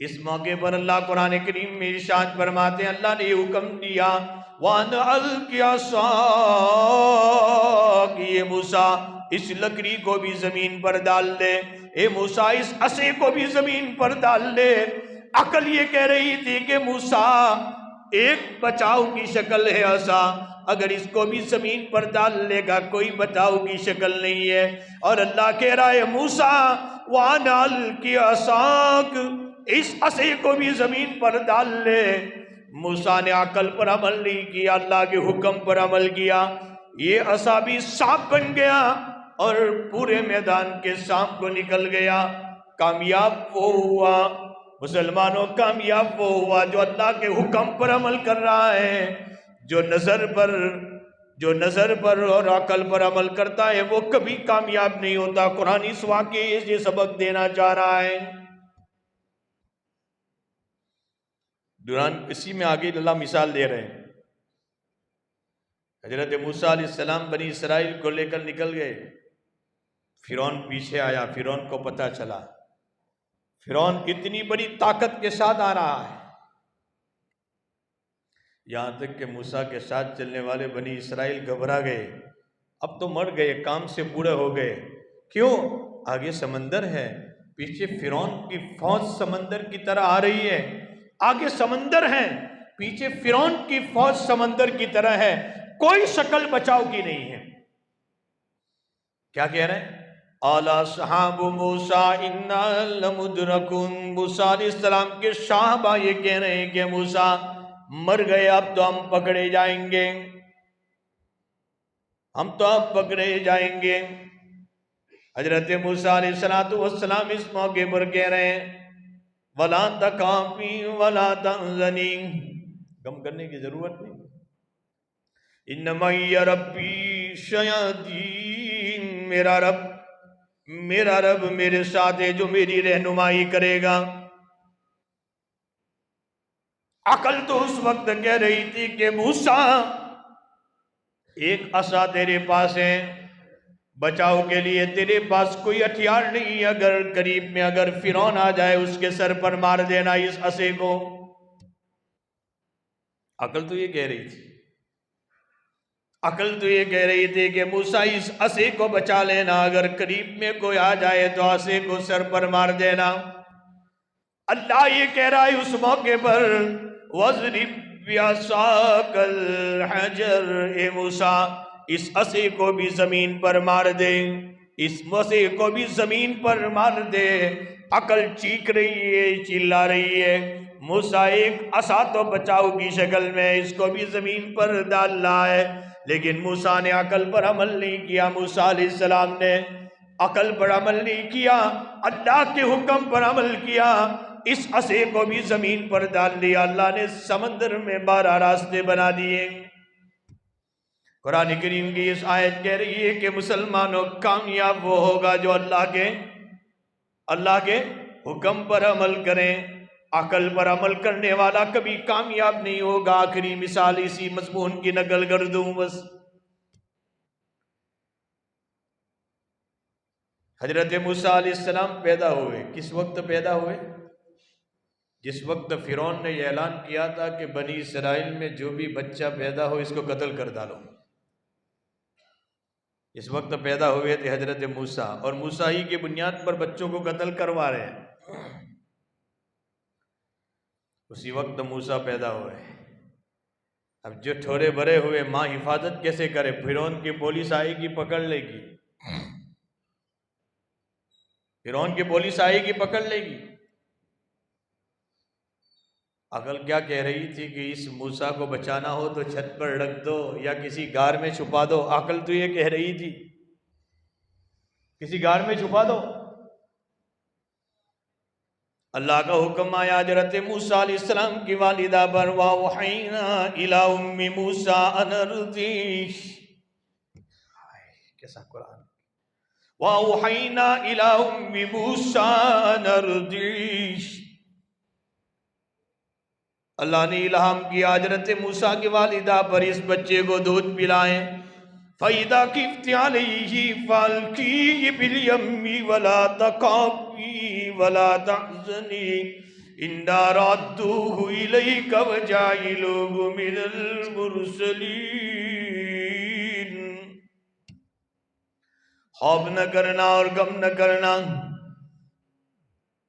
اس موقع پر اللہ قرآن کریم میں ارشاد فرماتے ہیں، اللہ نے یہ حکم دیا وَأَنْ أَلْقِ عَصَاكَ، یہ موسیٰ اس لکڑی کو بھی زمین پر ڈال دے، اے موسیٰ اس عصے کو بھی زمین پر ڈال دے. عقل یہ کہہ رہی تھی کہ موسیٰ ایک بچاؤ کی شکل ہے عصا، اگر اس کو بھی زمین پر ڈال لے گا کوئی بچاؤ کی شکل نہیں ہے. اور اللہ کہہ رہا ہے موسیٰ وَأَنْ أَلْقِ عَصَاكَ، اس عصے کو بھی زمین پر ڈال لے. موسیٰ نے عقل پر عمل نہیں کیا، اللہ کے حکم پر عمل کیا. یہ عصا بھی سانپ بن گیا اور پورے میدان کے سانپ کو نکل گیا. کامیاب وہ ہوا، مسلمانوں کامیاب وہ ہوا جو اللہ کے حکم پر عمل کر رہا ہے. جو نظر پر اور عقل پر عمل کرتا ہے وہ کبھی کامیاب نہیں ہوتا۔ قرآن اس واقعے سے سبق دینا چاہ رہا ہے۔ اسی میں آگے اللہ مثال دے رہے ہیں۔ حضرت موسیٰ علیہ السلام بنی اسرائیل کو لے کر نکل گئے، فرعون پیچھے آیا، فرعون کو پتہ چلا فرعون اتنی بڑی طاقت کے ساتھ آ رہا ہے، یہاں تک کہ موسیٰ کے ساتھ چلنے والے بنی اسرائیل گھبرا گئے، اب تو مر گئے، کام سے بوڑھے ہو گئے۔ کیوں؟ آگے سمندر ہے، پیچھے فرعون کی فوج سمندر کی طرح آ رہی ہے، آگے سمندر ہے، پیچھے فرعون کی فوج سمندر کی طرح ہے، کوئی شکل بچاؤ کی نہیں ہے۔ کیا کہہ رہے ہیں؟ اعلیٰ صحاب موسیٰ انا لمدرکون، موسیٰ علیہ السلام کے صحابہ یہ کہہ رہے ہیں کہ موسیٰ مر گئے، اب تو ہم پکڑے جائیں گے، ہم تو اب پکڑے جائیں گے۔ حضرت موسیٰ علیہ السلام اس موقع پر کہہ رہے ہیں وَلَا تَخَافِي وَلَا تَحْزَنِي، غم کرنے کی ضرورت نہیں، إِنَّ مَعِيَ رَبِّي سَيَهْدِينِ، میرا رب میرے ساتھ ہے جو میری رہنمائی کرے گا۔ عقل تو اس وقت کہہ رہی تھی کہ موسیٰ ایک عصا تیرے پاس ہے، بچاؤ کے لیے تیرے پاس کوئی ہتھیار نہیں، اگر قریب میں اگر فرعون آ جائے اس کے سر پر مار دینا اس عصے کو۔ عقل تو یہ کہہ رہی تھی، عقل تو یہ کہہ رہی تھی کہ موسیٰ اس عصے کو بچا لینا، اگر قریب میں کوئی آ جائے تو عصے کو سر پر مار دینا۔ اللہ یہ کہہ رہا ہے اس موقع پر وَاضْرِبْ بِعَصَاكَ الْحَجَرَ، اے موسیٰ اس عصے کو بھی زمین پر مار دے، اس عصے کو بھی زمین پر مار دے۔ عقل چیخ رہی ہے، چلا رہی ہے موسیٰ ایک عصا تو بچاؤ کی شکل میں اس کو بھی زمین پر ڈال رہا ہے، لیکن موسیٰ نے عقل پر عمل نہیں کیا، موسیٰ علیہ السلام نے عقل پر عمل نہیں کیا، اللہ کے حکم پر عمل کیا، اس عصے کو بھی زمین پر ڈال دیا۔ اللہ نے سمندر میں 12 راستے بنا دیے۔ قرآن کریم کی اس آیت کہہ رہی ہے کہ مسلمانوں کامیاب وہ ہوگا جو اللہ کے حکم پر عمل کریں۔ عقل پر عمل کرنے والا کبھی کامیاب نہیں ہوگا۔ آخری مثال اسی مضمون کی نقل کر دوں بس۔ حضرت موسیٰ علیہ السلام پیدا ہوئے، کس وقت پیدا ہوئے؟ جس وقت فرعون نے یہ اعلان کیا تھا کہ بنی اسرائیل میں جو بھی بچہ پیدا ہو اس کو قتل کر ڈالو، اس وقت پیدا ہوئے تھے حضرت موسیٰ، اور موسیٰ ہی کی بنیاد پر بچوں کو قتل کروا رہے ہیں۔ اسی وقت موسیٰ پیدا ہوئے۔ اب جو تھوڑے بڑے ہوئے ماں حفاظت کیسے کرے؟ فرعون کی پولیس آئے گی پکڑ لے گی، فرعون کی پولیس آئے گی پکڑ لے گی۔ عقل کیا کہہ رہی تھی کہ اس موسیٰ کو بچانا ہو تو چھت پر رکھ دو یا کسی غار میں چھپا دو۔ عقل تو یہ کہہ رہی تھی کسی غار میں چھپا دو۔ اللہ کا حکم آیا حضرت موسیٰ علیہ السلام کی والدہ پر وَأَوْحَيْنَا إِلَىٰ أُمِّ مُوسَىٰ أَنْ أَرْضِعِيهِ، کیسا قرآن، وَأَوْحَيْنَا إِلَىٰ أُمِّ مُوسَىٰ أَنْ أَرْضِعِيهِ، اللہ نے الہام کیا حضرت موسیٰ کی والدہ پر اس بچے کو دودھ پلائیں۔ فَإِذَا خِفْتِ عَلَيْهِ فَأَلْقِيهِ فِي الْيَمِّ وَلَا تَخَافِي وَلَا تَحْزَنِي إِنَّا رَادُّوهُ إِلَيْكَ وَجَاعِلُوهُ مِنَ الْمُرْسَلِينَ، خوف نہ کرنا اور غم نہ کرنا،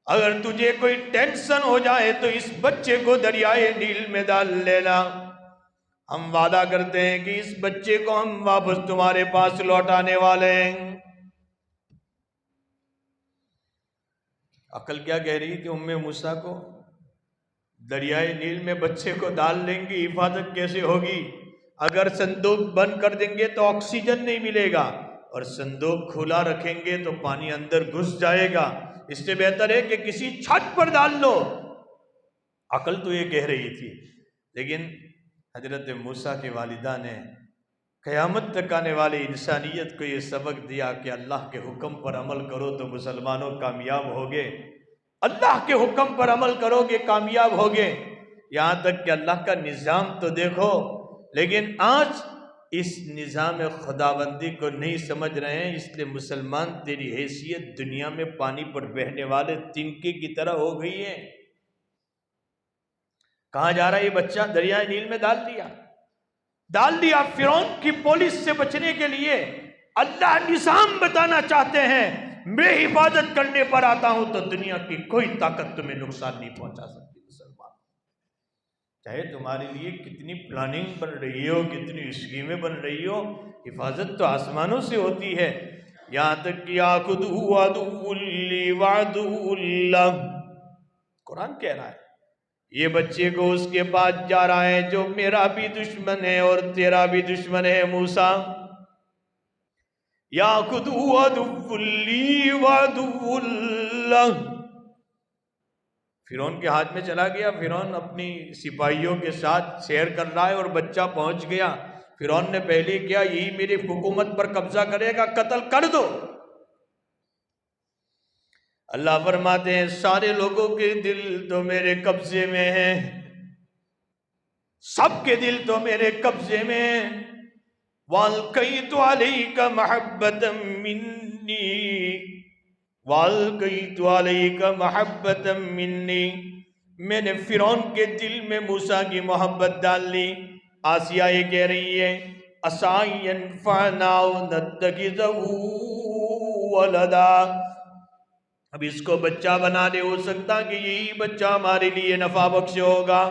اگر تجھے کوئی ٹینشن ہو جائے تو اس بچے کو دریائے نیل میں ڈال لینا، ہم وعدہ کرتے ہیں کہ اس بچے کو ہم واپس تمہارے پاس لوٹانے والے ہیں۔ عقل کیا کہہ رہی تھی ام موسیٰ کو؟ دریائے نیل میں بچے کو ڈال دیں گی، حفاظت کیسے ہوگی؟ اگر صندوق بند کر دیں گے تو آکسیجن نہیں ملے گا، اور صندوق کھلا رکھیں گے تو پانی اندر گھس جائے گا، اس سے بہتر ہے کہ کسی چھت پر ڈال لو۔ عقل تو یہ کہہ رہی تھی، لیکن حضرت موسیٰ کی والدہ نے قیامت تک آنے والی انسانیت کو یہ سبق دیا کہ اللہ کے حکم پر عمل کرو تو مسلمانوں کامیاب ہوگے، اللہ کے حکم پر عمل کرو گے کامیاب ہوگے۔ یہاں تک کہ اللہ کا نظام تو دیکھو، لیکن آج اس نظام خداوندی کو نہیں سمجھ رہے ہیں، اس لیے مسلمان تیری حیثیت دنیا میں پانی پر بہنے والے تنکے کی طرح ہو گئی ہے۔ کہاں جا رہا ہے یہ بچہ؟ دریائے نیل میں ڈال دیا فرعون کی پولیس سے بچنے کے لیے۔ اللہ نظام بتانا چاہتے ہیں، میں حفاظت کرنے پر آتا ہوں تو دنیا کی کوئی طاقت تمہیں نقصان نہیں پہنچا سکتی۔ مسلمان چاہے تمہارے لیے کتنی پلاننگ بن رہی ہو، کتنی اسکیمیں بن رہی ہو، حفاظت تو آسمانوں سے ہوتی ہے۔ یہاں تک کہ یاخذو عدو لی وعدو اللہ، قرآن کہہ رہا ہے یہ بچے کو اس کے پاس جا رہا ہے جو میرا بھی دشمن ہے اور تیرا بھی دشمن ہے موسیٰ۔ یاخذو عدو لی وعدو اللہ، فرعون کے ہاتھ میں چلا گیا۔ فرعون اپنی سپاہیوں کے ساتھ سیر کر رہا ہے اور بچہ پہنچ گیا۔ فرعون نے پہلے کیا، یہی میری حکومت پر قبضہ کرے گا، قتل کر دو۔ اللہ فرماتے ہیں سارے لوگوں کے دل تو میرے قبضے میں ہیں، سب کے دل تو میرے قبضے میں ہیں۔ وَأَلْقَيْتُ عَلَيْكَ مَحَبَّةً مِّنِّي، وَأَلْقَيْتُ عَلَيْكَ مَحَبَّةً مِّنِّي، میں نے فرعون کے دل میں موسیٰ کی محبت ڈال لی۔ آسیہ یہ کہہ رہی ہے عَسَىٰ يَنفَعُنَا أَوْ نَتَّخِذَهُ وَلَدًا، اب اس کو بچہ بنا دے، ہو سکتا کہ یہی بچہ ہمارے لیے نفع بخش ہوگا۔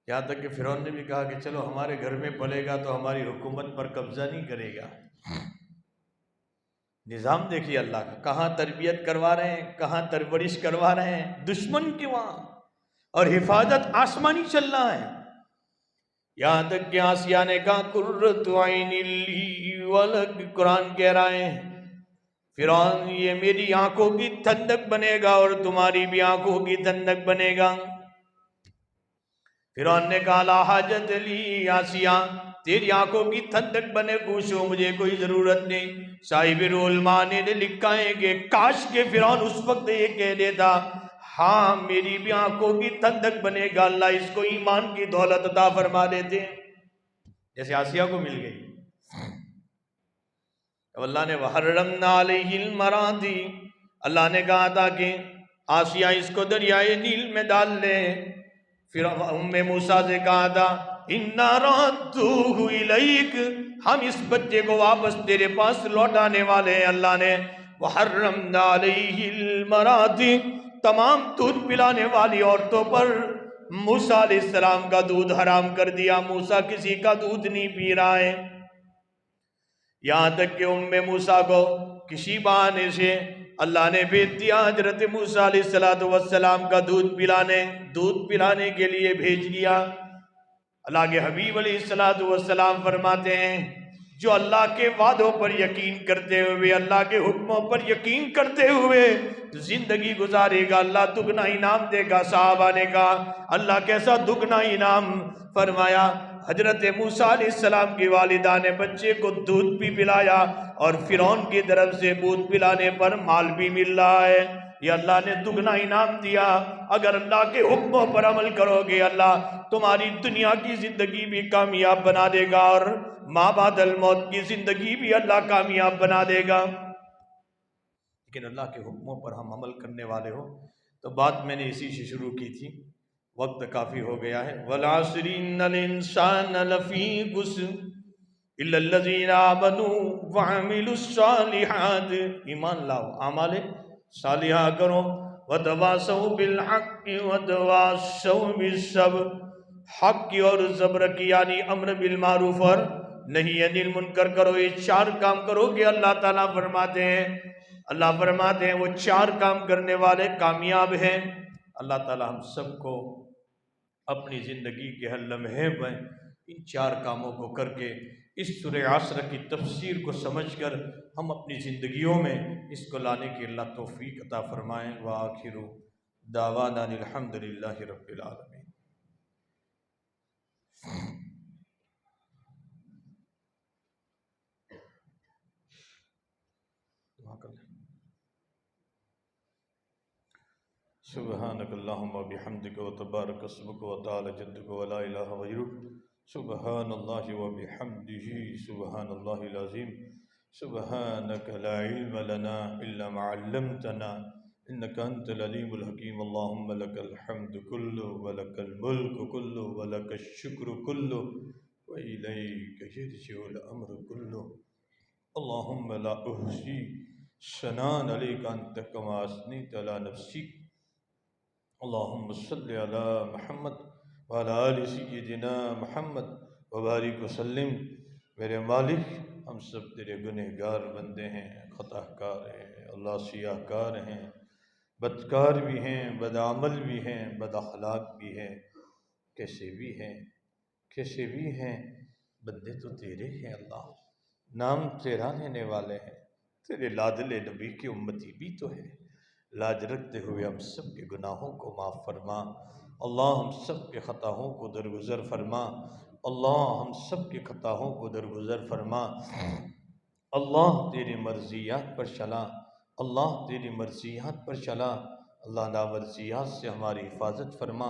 یہاں تک کہ فرعون نے بھی کہا کہ چلو ہمارے گھر میں پلے گا تو ہماری حکومت پر قبضہ نہیں کرے گا۔ نظام دیکھیے اللہ کا، کہاں تربیت کروا رہے ہیں، کہاں پرورش کروا رہے ہیں، دشمن کے وہاں، اور حفاظت آسمانی چل رہا ہے۔ یہاں تک کہ آسیہ نے کہا قرۃ عین لی ولک، قرآن کہہ رہا ہے فرعون یہ میری آنکھوں کی ٹھنڈک بنے گا اور تمہاری بھی آنکھوں کی ٹھنڈک بنے گا۔ فرعون نے کہا لا حاجت لی آسیہ، تیری آنکھوں کی ٹھنڈک بنے خوش ہو، مجھے کوئی ضرورت نہیں۔ صاحب روح المعانی نے لکھا ہے کہ کاش کے فرعون اس وقت یہ کہہ دیتا ہاں میری بھی آنکھوں کی ٹھنڈک بنے گا، اللہ اس کو ایمان کی دولت عطا فرما دیتے، جیسے آسیہ کو مل گئی۔ اب اللہ نے وحرمنا علیہ المراضی، اللہ نے کہا تھا کہ آسیہ اس کو دریائے نیل میں ڈال لے۔ پھر ام موسیٰ سے کہا تھا اِنَّا رَدُّوهُ إِلَيْكَ، ہم اس بچے کو واپس تیرے پاس لوٹانے والے ہیں۔ اللہ نے وحرمنا علیہ المراضی، تمام دودھ پلانے والی عورتوں پر موسیٰ علیہ السلام کا دودھ حرام کر دیا۔ موسیٰ کسی کا دودھ نہیں پی رہا ہے، یہاں تک کہ ام موسیٰ کو کسی بہانے سے اللہ نے بھیج دیا حضرت موسیٰ علیہ السلام کا دودھ پلانے کے لیے بھیج دیا۔ اللہ کے حبیب علیہ السلام فرماتے ہیں جو اللہ کے وعدوں پر یقین کرتے ہوئے، اللہ کے حکموں پر یقین کرتے ہوئے زندگی گزارے گا، اللہ دگنا انعام دے گا۔ صحابہ نے کہا اللہ کیسا دگنا انعام؟ فرمایا حضرت موسیٰ علیہ السلام کی والدہ نے بچے کو دودھ بھی پلایا اور فرعون کی طرف سے دودھ پلانے پر مال بھی مل رہا ہے۔ یہ اللہ نے دگنا انعام دیا۔ اگر اللہ کے حکموں پر عمل کرو گے اللہ تمہاری دنیا کی زندگی بھی کامیاب بنا دے گا اور ما بعد الموت کی زندگی بھی اللہ کامیاب بنا دے گا۔ لیکن اللہ کے حکموں پر ہم عمل کرنے والے ہو تو بات میں نے اسی سے شروع کی تھی، وقت کافی ہو گیا ہے۔ وَالْعَصْرِ إِنَّ الْإِنسَانَ لَفِي خُسْرٍ إِلَّا الَّذِينَ آمَنُوا وَعَمِلُوا الصَّالِحَاتِ، ایمان لاؤ، اعمال صالحہ کرو، وَتَوَاصَوْا بِالْحَقِّ وَتَوَاصَوْا بِالصَّبْرِ، حق کی اور صبر کی، یعنی امر بالمعروف اور نہی عن المنکر کرو۔ یہ چار کام کرو گے اللہ تعالیٰ فرماتے ہیں وہ چار کام کرنے والے کامیاب ہیں۔ اللہ تعالیٰ ہم سب کو اپنی زندگی کے ہر لمحے میں ان چار کاموں کو کر کے اس سورہ عصر کی تفسیر کو سمجھ کر ہم اپنی زندگیوں میں اس کو لانے کی اللہ توفیق عطا فرمائیں۔ وآخر دعوانا الحمد للہ رب العالمین۔ سبحانک اللہم و بحمدک و تبارک اسمک و تعالی جدک و لا الہ غیرک سبحان اللہ و بحمدہ سبحان اللہ العظیم سبحانک لا علم لنا الا ما علمتنا انک انت العلیم الحکیم اللہم لک الحمد کلہ و لک الملک کلہ و لک الشکر کلہ و الیک یرجع الامر کلہ اللہم لا احصی ثناء علیک انت کما اثنیت علی نفسک اللہم صلی علی محمد وعلی آل سیدنا محمد وبارک وسلم۔ میرے مالک، ہم سب تیرے گنہگار بندے ہیں، خطا کار ہیں، اللہ سیاہ کار ہیں، بدکار بھی ہیں، بدعمل بھی ہیں، بد اخلاق بھی ہیں، کیسے بھی ہیں، بندے تو تیرے ہیں اللہ، نام تیرا لینے والے ہیں، تیرے لادلے نبی کی امتی بھی تو ہے۔ لاج رکھتے ہوئے ہم سب کے گناہوں کو معاف فرما اللہ، ہم سب کے خطاؤں کو درگزر فرما اللہ، ہم سب کے خطاؤں کو درگزر فرما اللہ، تیری مرضیات پر چلا اللہ، تیری مرضیات پر چلا اللہ، نامرضیات سے ہماری حفاظت فرما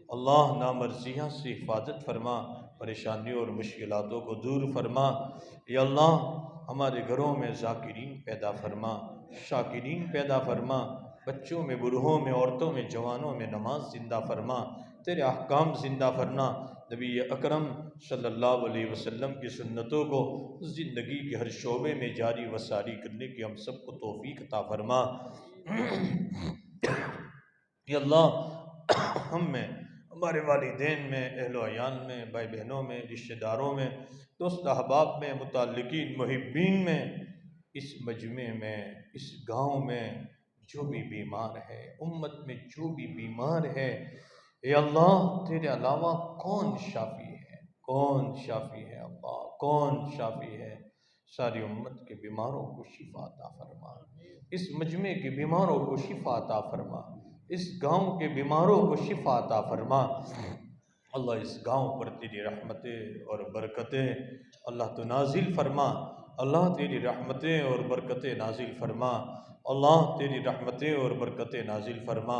اللہ، نامرضیات سے حفاظت فرما، پریشانیوں اور مشکلاتوں کو دور فرما یا اللہ، ہمارے گھروں میں ذاکرین پیدا فرما، شاکرین پیدا فرما، بچوں میں، بوڑھوں میں، عورتوں میں، جوانوں میں نماز زندہ فرما، تیرے احکام زندہ فرما، نبی اکرم صلی اللہ علیہ وسلم کی سنتوں کو زندگی کے ہر شعبے میں جاری و ساری کرنے کی ہم سب کو توفیق عطا فرما یا اللہ، ہم میں، ہمارے والدین میں، اہل و عیال میں، بھائی بہنوں میں، رشتہ داروں میں، دوست احباب میں، متعلقین محبین میں، اس مجمع میں، اس گاؤں میں جو بھی بیمار ہے، امت میں جو بھی بیمار ہے، اے اللہ تیرے علاوہ کون شافی ہے اللہ، کون شافی ہے؟ ساری امت کے بیماروں کو شفا عطا فرما، اس مجمع کے بیماروں کو شفا عطا فرما، اس گاؤں کے بیماروں کو شفا عطا فرما اللہ، اس گاؤں پر تیری رحمتیں اور برکتیں اللہ تو نازل فرما اللہ، تیری رحمتیں اور برکتیں نازل فرما اللہ، تیری رحمتیں اور برکتیں نازل فرما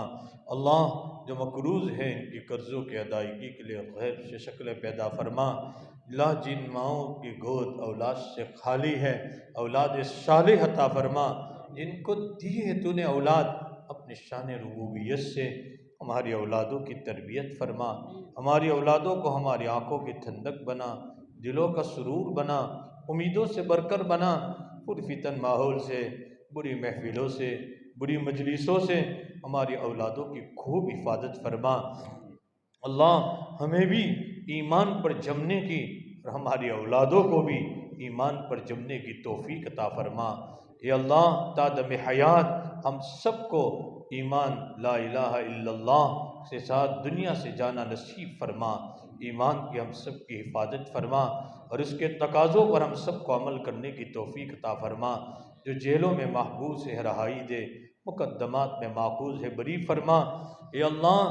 اللہ، جو مقروض ہیں ان کی قرضوں کی ادائیگی کے لیے غیر سے شکلیں پیدا فرما اللہ، جن ماؤں کی گود اولاد سے خالی ہے اولاد صالح عطا فرما، جن کو دی ہے تو نے اولاد اپنے شان ربوبیت سے ہماری اولادوں کی تربیت فرما، ہماری اولادوں کو ہماری آنکھوں کی ٹھنڈک بنا، دلوں کا سرور بنا، امیدوں سے برکر بنا، پرفتن ماحول سے، بری محفلوں سے، بری مجلسوں سے ہماری اولادوں کی خوب حفاظت فرما اللہ، ہمیں بھی ایمان پر جمنے کی اور ہماری اولادوں کو بھی ایمان پر جمنے کی توفیق عطا فرما اے اللہ، تا دم حیات ہم سب کو ایمان لا الہ الا اللہ کے ساتھ دنیا سے جانا نصیب فرما، ایمان کی ہم سب کی حفاظت فرما اور اس کے تقاضوں پر ہم سب کو عمل کرنے کی توفیق عطا فرما، جو جیلوں میں محبوس ہے رہائی دے، مقدمات میں ماخوذ ہے بری فرما اے اللہ،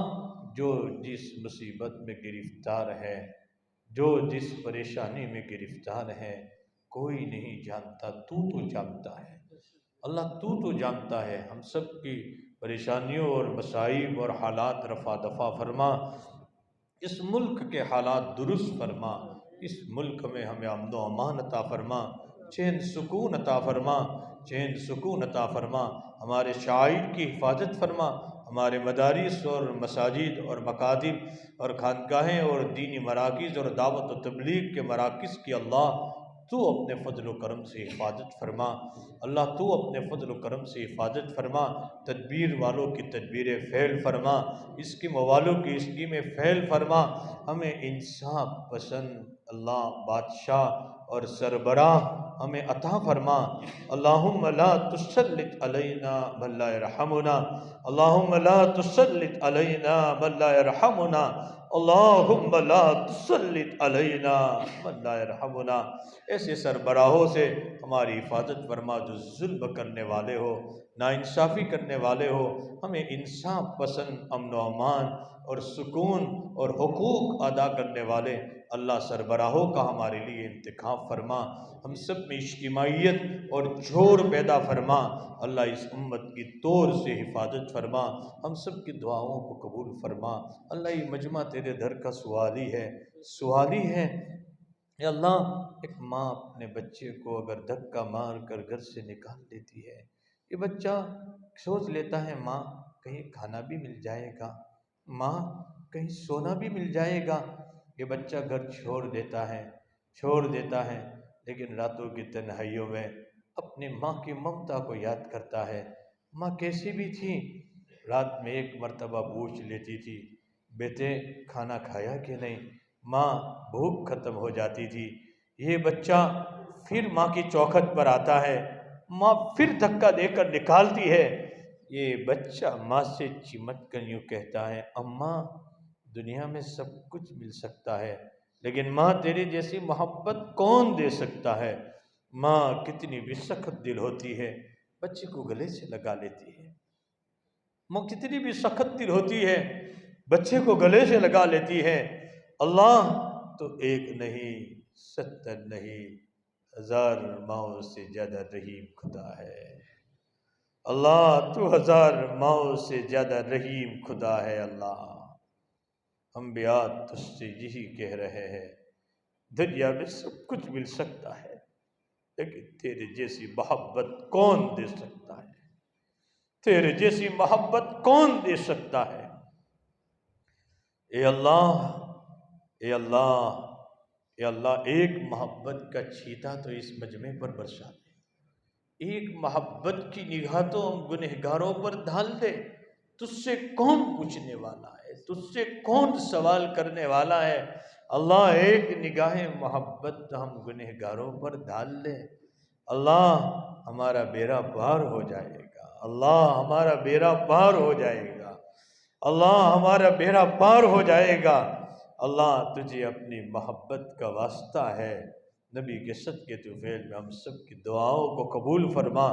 جو جس مصیبت میں گرفتار ہے، جو جس پریشانی میں گرفتار ہے، کوئی نہیں جانتا، تو جانتا ہے اللہ، تو جانتا ہے، ہم سب کی پریشانیوں اور مصائب اور حالات رفع دفع فرما، اس ملک کے حالات درست فرما، اس ملک میں ہمیں امن و امان عطا فرما، چین سکون عطا فرما، چین سکون عطا فرما، ہمارے شاعر کی حفاظت فرما، ہمارے مدارس اور مساجد اور مکاتب اور خانقاہیں اور دینی مراکز اور دعوت و تبلیغ کے مراکز کی اللہ تو اپنے فضل و کرم سے حفاظت فرما اللہ، تو اپنے فضل و کرم سے حفاظت فرما، تدبیر والوں کی تدبیریں فعل فرما، اسکیم والوں کی اسکیمیں فعل فرما، ہمیں انصاف پسند اللہ بادشاہ اور سربراہ ہمیں عطا فرما اللہم لا تسلط علینا من لا یرحمنا، اللہم لا تسلط علینا من لا یرحمنا، اللہم لا تسلط علینا من لا یرحمنا، ایسے سربراہوں سے ہماری حفاظت فرما جو ظلم کرنے والے ہو، ناانصافی کرنے والے ہو، ہمیں انصاف پسند، امن و امان اور سکون اور حقوق ادا کرنے والے اللہ سربراہوں کا ہمارے لیے انتخاب فرما، ہم سب میں اجتماعیت اور جوڑ پیدا فرما، اللہ اس امت کی توڑ سے حفاظت فرما، ہم سب کی دعاؤں کو قبول فرما۔ اللہ یہ مجمع تیرے در کا سوالی ہے اے اللہ، ایک ماں اپنے بچے کو اگر دھکا مار کر گھر سے نکال دیتی ہے، یہ بچہ سوچ لیتا ہے ماں کہیں کھانا بھی مل جائے گا، ماں کہیں سونا بھی مل جائے گا، یہ بچہ گھر چھوڑ دیتا ہے، لیکن راتوں کی تنہائیوں میں اپنی ماں کی ممتا کو یاد کرتا ہے۔ ماں کیسی بھی تھی، رات میں ایک مرتبہ پوچھ لیتی تھی بیٹے کھانا کھایا کہ نہیں، ماں بھوک ختم ہو جاتی تھی۔ یہ بچہ پھر ماں کی چوکھٹ پر آتا ہے، ماں پھر دھکا دے کر نکالتی ہے، یہ بچہ ماں سے چمٹ کر یوں کہتا ہے اماں دنیا میں سب کچھ مل سکتا ہے لیکن ماں تیری جیسی محبت کون دے سکتا ہے۔ ماں کتنی بھی سخت دل ہوتی ہے، بچے کو گلے سے لگا لیتی ہے، ماں کتنی بھی سخت دل ہوتی ہے، بچے کو گلے سے لگا لیتی ہے۔ اللہ تو ایک نہیں، 70 نہیں، 1000 ماؤں سے زیادہ رحیم خدا ہے۔ اللہ تو 1000 ماؤں سے زیادہ رحیم خدا ہے۔ اللہ انبیاء تجھ سے یہی کہہ رہے ہیں دنیا میں سب کچھ مل سکتا ہے لیکن تیرے جیسی محبت کون دے سکتا ہے، تیرے جیسی محبت کون دے سکتا ہے۔ اے اللہ اے اللہ اے اللہ، ایک محبت کا چھیٹا تو اس مجمع پر برسا دے، ایک محبت کی نگاہ تو ہم گنہگاروں پر ڈال دے۔ تجھ سے کون پوچھنے والا ہے، تجھ سے کون سوال کرنے والا ہے۔ اللہ ایک نگاہ محبت ہم گنہگاروں پر ڈال دے، اللہ ہمارا بیڑا پار ہو جائے گا، اللہ ہمارا بیڑا پار ہو جائے گا، اللہ ہمارا بیڑا پار ہو جائے گا۔ اللہ تجھے اپنی محبت کا واسطہ ہے، نبی کے صدقے طفیل میں ہم سب کی دعاؤں کو قبول فرما۔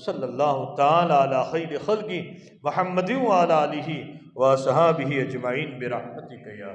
صلی اللہ تعالی علی خیر خلقی محمد وعلی آلہ وصحابہ اجمعین برحمتک یا